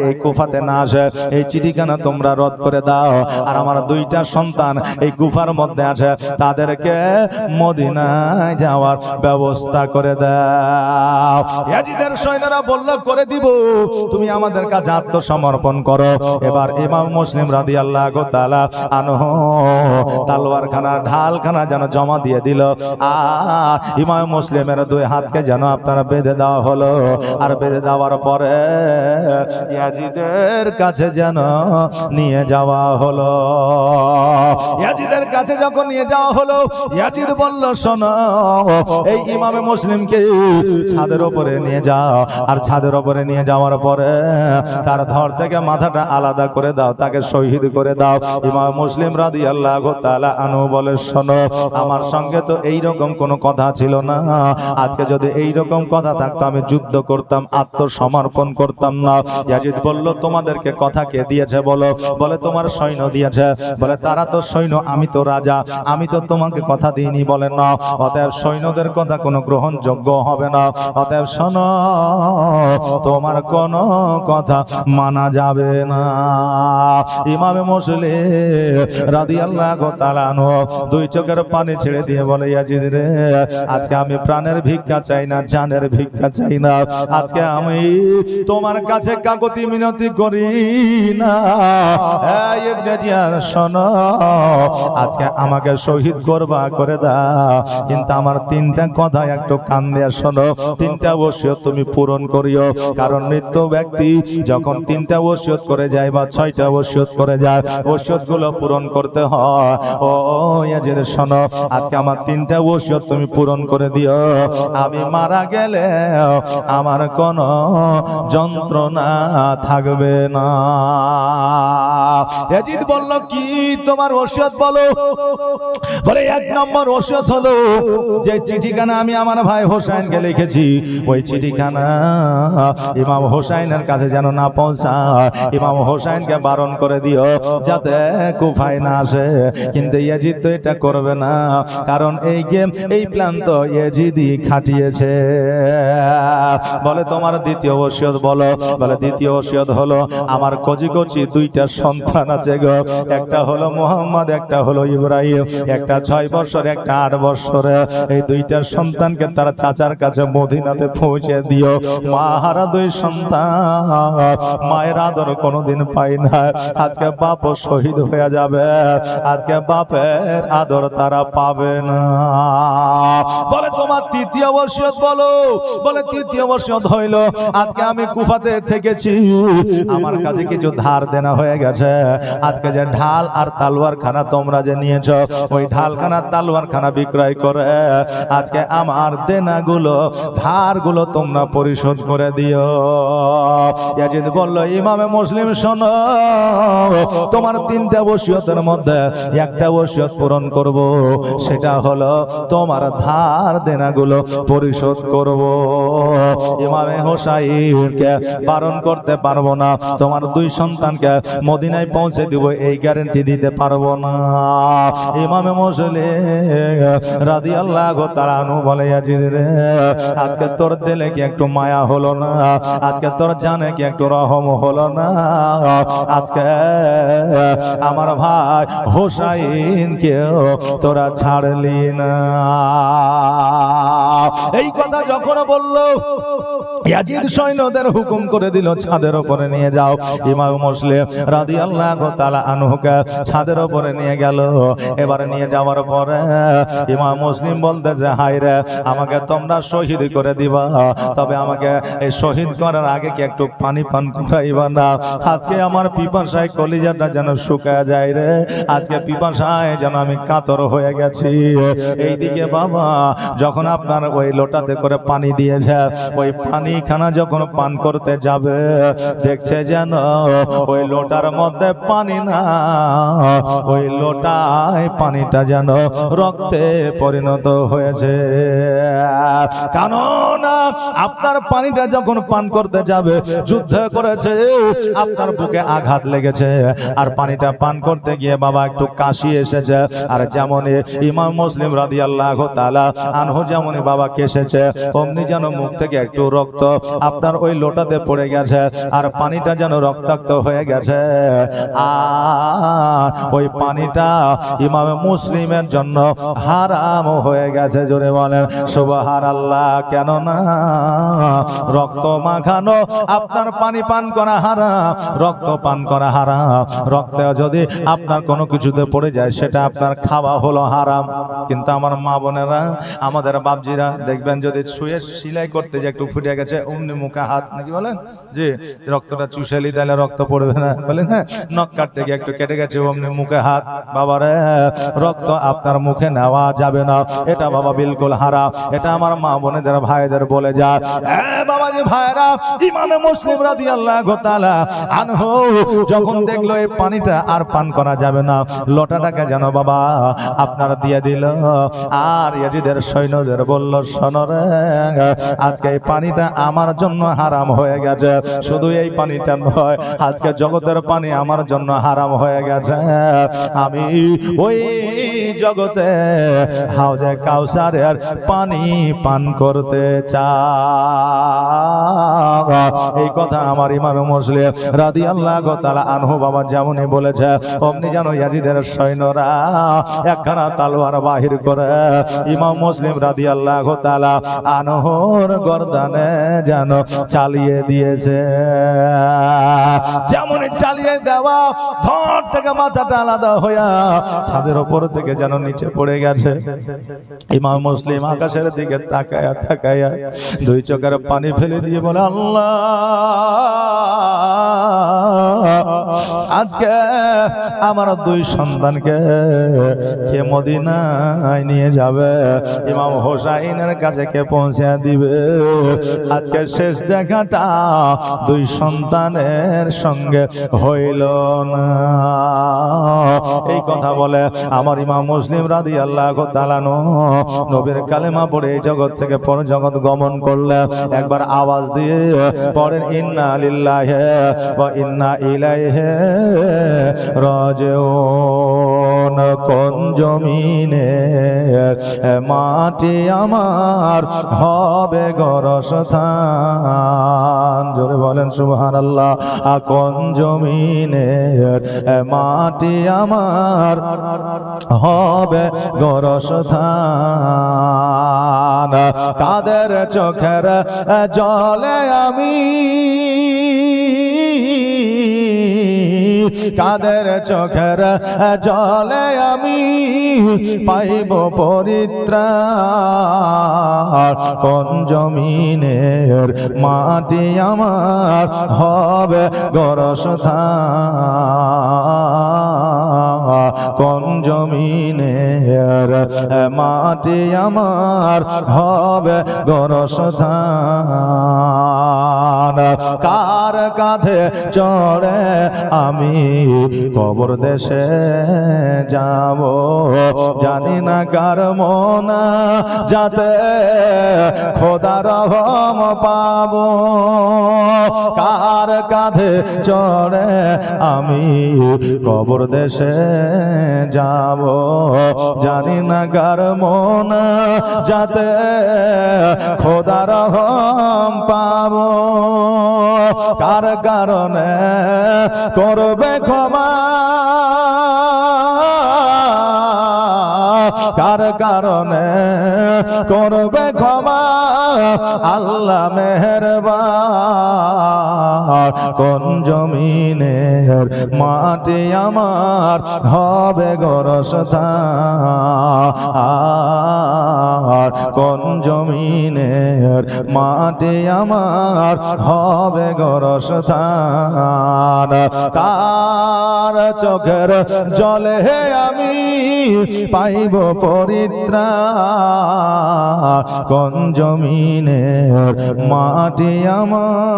এই কুফাতে না আসে, এই চিঠিখানা তোমরা রদ করে দাও। আর আমার দুইটা সন্তান এই গুফার মধ্যে আছে, তাদেরকে মদিনায় যাওয়ার ব্যবস্থা করে দাও। ইয়াজিদের সৈন্যরা বলল, করে দিব, তুমি আমাদের কাছে আত্মসমর্পণ করো। এবার ইমাম মুসলিম রাদিয়াল্লাহু তাআলা আনহু তলোয়ারখানা ঢালখানা যেন জমা দিয়ে দিল। আর ইমাম মুসলিমের দুই হাতকে যেন আপনারা বেঁধে দেওয়া হলো। আর বেঁধে দেওয়ার পরে ইয়াজিদের কাছে যেন নিয়ে যাওয়া হলো। ইয়াজিদের কাছে যখন নিয়ে যাওয়া হলো, ইয়াজিদ বলল, শোনো, এই ইমামে মুসলিমকে ছাদের উপরে নিয়ে যাও, আর ছাদের উপরে নিয়ে যাওয়ার পরে তার ধর থেকে মাথাটা আলাদা করে দাও, তাকে শহীদ করে দাও। ইমাম মুসলিম রাদিয়াল্লাহু তাআলা আনহু বলে, শোনো, আমার সঙ্গে তো এইরকম কোনো কথা ছিল না। আজকে যদি এইরকম কথা থাকতো আমি যুদ্ধ করতাম, আত্মসমর্পণ করতাম না। ইয়াজিদ বলল, তোমাদেরকে কথা কে দিয়েছে বলো? বলে, তোমার সৈন্য দিয়েছে। বলে, তারা তো সৈন্য, আমি তো রাজা, আমি তো তোমাকে কথা দিইনি। বলে, না, অতএব সৈন্যদের কথা কোনো গ্রহণযোগ্য হবে না। অতএব শোনো, তোমার কোনো কথা মানা যাবে না। ইমামে মুসলিম রাদিয়াল্লাহু তাআলা আনহু দুই চোখের পানি ছেড়ে দিয়ে বলে, ইয়াজিদ রে, আজকে আমি প্রাণের ভিক্ষা চাই না, জানের ভিক্ষা চাই না। আজকে আমি তোমার কাছে কাকুতি মিনতি করি না। এই ইবনে জিয়াদ, শোনো, আজকে আমাকে শহীদ করবা, করে দাও, কিন্তু আমার তিনটা কথা একটু কান দিয়ে শোনো। তিনটা ওসিয়ত তুমি পূরণ করিও, কারণ মৃত্যু ব্যক্তি যখন তিনটা ওসিয়ত করে যায় বা ছয়টা ওসিয়ত করে যায়, ওসিয়ত গুলো পূরণ করতে হয়। ও ইয়াজিদ, শোনো, আজকে আমার তিনটা ওসিয়ত তুমি পূরণ করে দিও। আমি মারা গেলে আমার কোনো যন্ত্রণা থাকবে না। ইয়াজিদ বলল, কি তোমার ওসিয়ত বলো? বলে, এক নম্বর ওসিয়ত হলো যে চিঠিখানা আমি আমার ভাই হোসাইনকে লিখেছি, ওই চিঠিখানা ইমাম হোসাইনের কাছে যেন না পৌঁছায়। ইমাম হোসাইনকে বারণ করে দিও যাতে কুফায় না আসে। কিন্তু ইয়াজিদ তো এটা করবে না, কারণ এই গেম, এই প্ল্যান তো ইয়াজিদই খাটিয়েছে। বলে, তোমার দ্বিতীয় ওসিয়ত বলো? বলে, দ্বিতীয় ওসিয়ত হলো আমার কচি কচি দুইটা সন্তান আছে গো, একটা হলো মুহাম্মদ, একটা হলো ইব্রাহিম, একটা 6 বছর, একটা 8 বছরে। এই দুইটা সন্তানকে তার চাচার কাছে মদিনাতে পৌঁছে দিও। মাহারা দুই সন্তান, মায়ের আদর কোনোদিন পাই না। আজকে বাপও শহীদ হয়ে যাবে, আজকে বাপের আদর তারা পাবে না। বলে, তোমার তৃতীয় ওসিয়ত বলো? বলে, তৃতীয় ওসিয়ত হইলো আজকে আমি কুফাতে থেকেছি, আমার কাছে কিছু ধার দেনা হয়ে গেছে, আজকে যে ঢাল আর তালোয়ার খানা তোমরা যে নিয়েছ, ওই ঢালখানা তালোয়ার খানা বিক্রয় করে আজকে আমার দেনাগুলো ধারগুলো তোমরা পরিশোধ করে দিও। ইয়াজিদ বলল, ইমামে মুসলিম শোনো, তোমার 3টা ওসিয়তের মধ্যে একটা ওসিয়ত পূরণ করব, সেটা হলো তোমার ধার দেনাগুলো পরিশোধ করব। ইমামে হোসাইনকে বারণ করতে পারবো না, তোমার 2 সন্তানকে মদিনায় পৌঁছে দিব এই গ্যারান্টি দিতে পারবো না। ইমামে মুসলিম রাদিয়াল্লাহু তাআলা আনহু বলে, ইয়াজিদ রে, আজকে তোর দিলে কি একটু মায়া হলো না? আজকে তোর জানে কি একটু রহম হলো না? আজকে আমার ভাই হোসাইনকেও তোরা ছাড়লি না। এই কথা যখন বললো, ইয়াজিদ সৈন্যদের হুকুম করে দিল, ছাদের উপরে নিয়ে যাও। ইমাম মুসলিম রাদিয়াল্লাহু তাআলা আনহুকে ছাদের উপরে নিয়ে গেল। এবারে নিয়ে যাওয়ার পরে ইমাম মুসলিম বলতেছে, হায় রে, আমাকে তোমরা শহীদ করে দিবা, তবে আমাকে এই শহীদ করার আগে কি একটু পানি পান করাইবা না? আজকে আমার পিপাসায় কলিজাটা যেন শুকায় যায় রে, আজকে পিপাসায় যেন আমি কাতর হয়ে গেছি। এইদিকে বাবা যখন আপনার ওই লোটাতে করে পানি দিয়েছে, ওই পানিখানা যখন পান করতে যাবে, দেখছে যেন ওই লোটার মধ্যে পানি না, ওই লোটায় পানিটা যেন রক্তে পরিণত হয়েছে। কারণ আপনার পানিটা যখন পান করতে যাবে, যুদ্ধ করেছে, আপনার বুকে আঘাত লেগেছে, আর পানিটা পান করতে গিয়ে বাবা একটু কাশি এসেছে। আর যেমন ইমাম মুসলিম রাদিয়াল্লাহু তাআলা আনহু যেমন বাবা কেসেছে, অমনি যেন মুখ থেকে একটু রক্ত আপনার ওই লোটাতে পড়ে গেছে, আর পানিটা যেন রক্তাক্ত হয়ে গেছে। আর ওই পানিটা ইমাম মুসলিমের জন্য হারাম হয়ে গেছে। জোরে বলেন সুবহানাল্লাহ। কেন না রক্ত মাখানো আপনার পানি পান করা হারাম, রক্ত পান করা হারাম। রক্তে যদি আপনার কোনো কিছুতে পড়ে যায়, সেটা আপনার খাওয়া হলো হারাম। কিন্তু আমার মা বোনেরা, আমাদের বাপজিরা দেখবেন, যদি শুয়ে সেলাই করতে যে একটু ফুটে গেছে, অমনি মুখে হাত, নাকি বলেন যে রক্তটা চুষেলি তাহলে রক্ত পড়বে না, বলেন হ্যাঁ, নখ কাটতে গিয়ে একটু কেটে গেছে, অমনি মুখে হাত। বাবারে, রক্ত আপনার মুখে নেওয়া যাবে না, এটা বাবা বিলকুল হারাম। এটা আমার মা বোনেদের ভাইদের বলে যায়। বাবাজি ভাইরা, ইমামে মুসলিম রাদিয়াল্লাহু তাআলা আনহু যখন দেখলো এই পানিটা আর পান করা যাবে না, লোটাটাকে যেন বাবা আপনার দিয়ে দিল। আর ইয়াজিদের সৈন্যদের বলল, শোনো রে, আজকে এই পানিটা আমার জন্য হারাম হয়ে গেছে। শুধু এই পানিটা নয়, আজকে জগতের পানি আমার জন্য হারাম হয়ে গেছে। আমি ওই জগতে হাউজে কাউসারের পানি পান করতে চাই। এই কথা আমার ইমাম মুসলিম রাদিয়াল্লাহু তাআলা আনহু বাবা যেমনই বলেছে, অমনি যেন ইয়াজিদের সৈন্যরা একখানা তালোয়ার বাহির করে ইমাম মুসলিম রাদিয়াল্লাহু তাআলা আনহুর গর্দানে যেন চালিয়ে দিয়েছে। যেমন চালিয়ে দেওয়া, ধর থেকে মাথাটা আলাদা হইয়া ছাদের উপর থেকে যেন নিচে পড়ে গেছে। ইমাম মুসলিম আকাশের দিকে তাকায়া তাকায়া 2 চোখের পানি ফেলে দিয়ে বলে, আল্লাহ, আজকে আমার 2 সন্তানকে কে মদিনায় নিয়ে যাবে? ইমাম হোসাইনের কাছে কে পৌঁছে দিবে? আজকে শেষ দেখাটা 2 সন্তানের সঙ্গে হইল না। এই কথা বলে আমার ইমাম মুসলিম রাদিয়াল্লাহু তাআলা নবীর কালেমা পড়ে এই জগৎ থেকে পর জগৎ গমন করলেন। একবার আওয়াজ দিয়ে পড়েন, ইন্না লিল্লাহি ওয়া ইন্না ইলাইহি রাজিউন। কোন জমিনে মাটি আমার হবে গোরস্থান। জোরে বলেন সুবহানাল্লাহ। কোন জমিনে মাটি আমার হবে গোরস্থান। কাদের চোখের জলে আমি, কাদের চোখের জলে আমি পাইব পরিত্রাণ। কোন জমিনের মাটি আমার হবে গোরস্থান। জমিনের মাটি আমার হবে গোরস্থান। কার কাঁধে চড়ে আমি কবর দেশে যাব, জানি না কার মনা যাতে খোদার রহম পাবো। কার কাঁধে চড়ে আমি কবর দেশে যাব, জানি না কার মনা যাতে খোদার রহম পাবো। কার কারণে করবে ক্ষমা, কার কারণে করবে ক্ষমা আল্লাহ মেহেরবান। কোন জমিনের মাটি আমার হবে গোরস্থান, কোন জমিনের মাটি আমার হবে গোরস্থান। কার চোখের জলে আমি পাইব পরিত্রাণ, কোন জমিনের মাটি আমার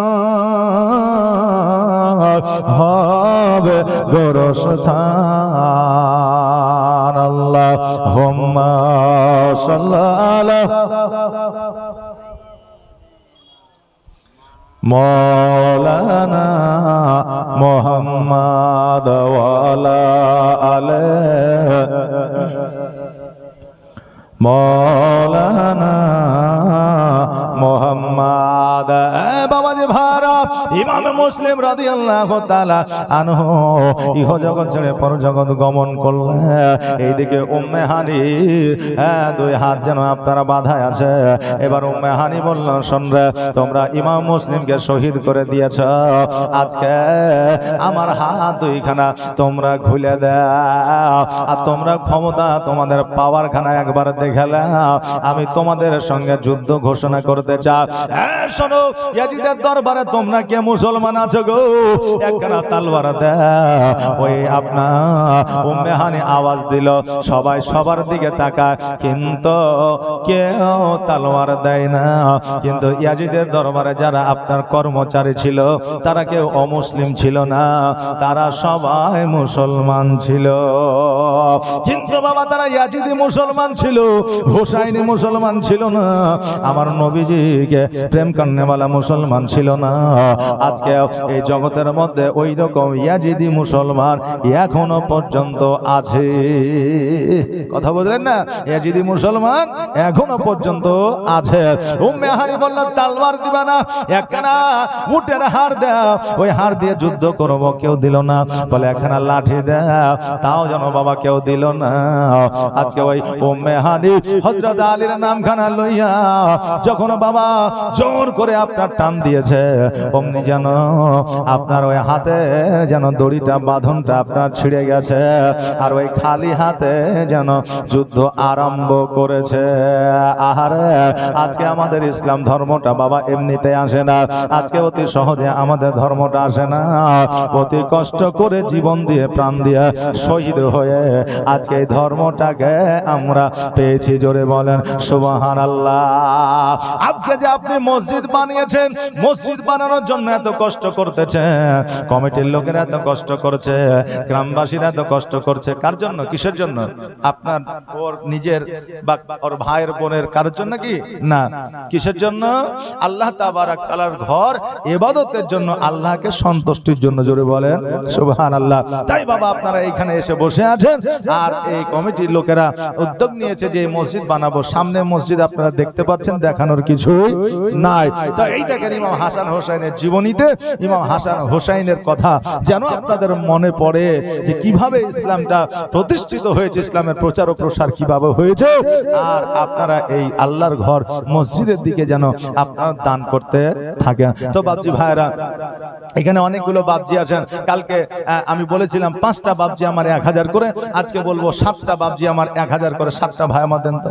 হবে গোরস্থান। আল্লাহুম্মা সাল্লি মৌলানা মুহাম্মদ ওয়ালা আলে মৌলানা মুহাম্মদ। বাবাজি ভাড়া ইমাম মুসলিম রাদিয়াল্লাহু তাআলা আনহু ইহ জগৎ ছেড়ে পর জগৎ গমন করলেন। এইদিকে উম্মে হানি দুই হাত যেন আপনারা বাঁধায় আছে। এবার উম্মে হানি বলল, শোন রে, তোমরা ইমাম মুসলিমকে শহীদ করে দিয়েছ, আজকে আমার হাত দুইখানা তোমরা খুলে দাও, আর তোমরা ক্ষমতা তোমাদের পাওয়ার খানা একবার দেখালে আমি তোমাদের সঙ্গে যুদ্ধ ঘোষণা করতে চাই। শোনো, ইয়াজিদের দরবারে তোমরা কে মুসলমান আছো গো, একখানা তালওয়ার দাও। ওই আপনার উম্মে হানি আওয়াজ দিল, সবাই সবার দিকে তাকায়, কিন্তু কেউ তালওয়ার দেয় না। কিন্তু ইয়াজিদের দরবারে যারা আপনার কর্মচারী ছিল তারা কেউ অমুসলিম ছিল না, তারা সবাই মুসলমান ছিল। কিন্তু বাবা তারা ইয়াজিদি মুসলমান ছিল, হুসাইনি মুসলমান ছিল না, আমার নবীজিকে প্রেম করনেওয়ালা মুসলমান ছিল না। আজকে এই জগতের মধ্যে ওই রকম ইয়াজিদি মুসলমান এখনো পর্যন্ত আছে। কথা বললেন না, ইয়াজিদি মুসলমান এখনো পর্যন্ত আছে। উম্মে হানি বলল, তালওয়ার দিবা না, একখানা উটের হাড় দাও, ওই হাড় দিয়ে যুদ্ধ করব। কেউ দিল না। বলে একখানা লাঠি দাও, তাও যেন বাবা কেউ দিল না। আজকে ওই উম্মে হানি হযরত আলীর নামখানা লইয়া যখন বাবা জোর করে আপনার টান দিয়েছে, অমনি যেন আপনার ওই হাতে যেন দড়িটা বাঁধনটা আপনার ছিঁড়ে গেছে, আর ওই খালি হাতে যেন যুদ্ধ আরম্ভ করেছে। আহারে, আজকে আমাদের ইসলাম ধর্মটা বাবা এমনিতে আসে না, আজকে অতি সহজে আমাদের ধর্মটা আসে না। অতি কষ্ট করে জীবন দিয়ে প্রাণ দিয়ে শহীদ হয়ে আজকে এই ধর্মটাকে আমরা পেয়েছি। জোরে বলেন সুবহানাল্লাহ। আজকে যে আপনি মসজিদ বানিয়েছেন, মসজিদ বানানোর জন্য এত কষ্ট করতেছেন, কমিটির লোকেরা এত কষ্ট করছে, গ্রামবাসীরা এত কষ্ট করছে, কার জন্য, কিসের জন্য? আপনার ওর নিজের বা ওর ভাইয়ের বোনের কারোর জন্য কি না, কিসের জন্য? আল্লাহ তাবারাক তাআলার ঘর ইবাদতের জন্য, আল্লাহকে সন্তুষ্টির জন্য। জোরে বলেন সুবহানাল্লাহ। তাই বাবা আপনারা এখানে এসে বসে আছেন, আর এই কমিটির লোকেরা উদ্যোগ নিয়েছে যে মসজিদ বানাবো। সামনে মসজিদ আপনারা দেখতে পাচ্ছেন, দেখানোর কিছুই নাই। তো এই দেখেন ইমাম হাসান হোসাইনের জীবনীতে ইমাম হাসান হোসাইনের কথা যেন আপনাদের মনে পড়ে যে কিভাবে ইসলামটা প্রতিষ্ঠিত হয়েছে, ইসলামের প্রচার ও প্রসার কিভাবে হয়েছে। আর আপনারা এই আল্লাহর ঘর মসজিদের দিকে যেন আপনারা দান করতে থাকেন। তো বাবজি ভাইরা, এখানে অনেকগুলো বাবজি আছেন। কালকে আমি বলেছিলাম 5টা বাবজি আমার 1000 করে, আজকে বলবো 7টা বাবজি আমার 1000 করে। 7টা ভাই আমার দেন তো।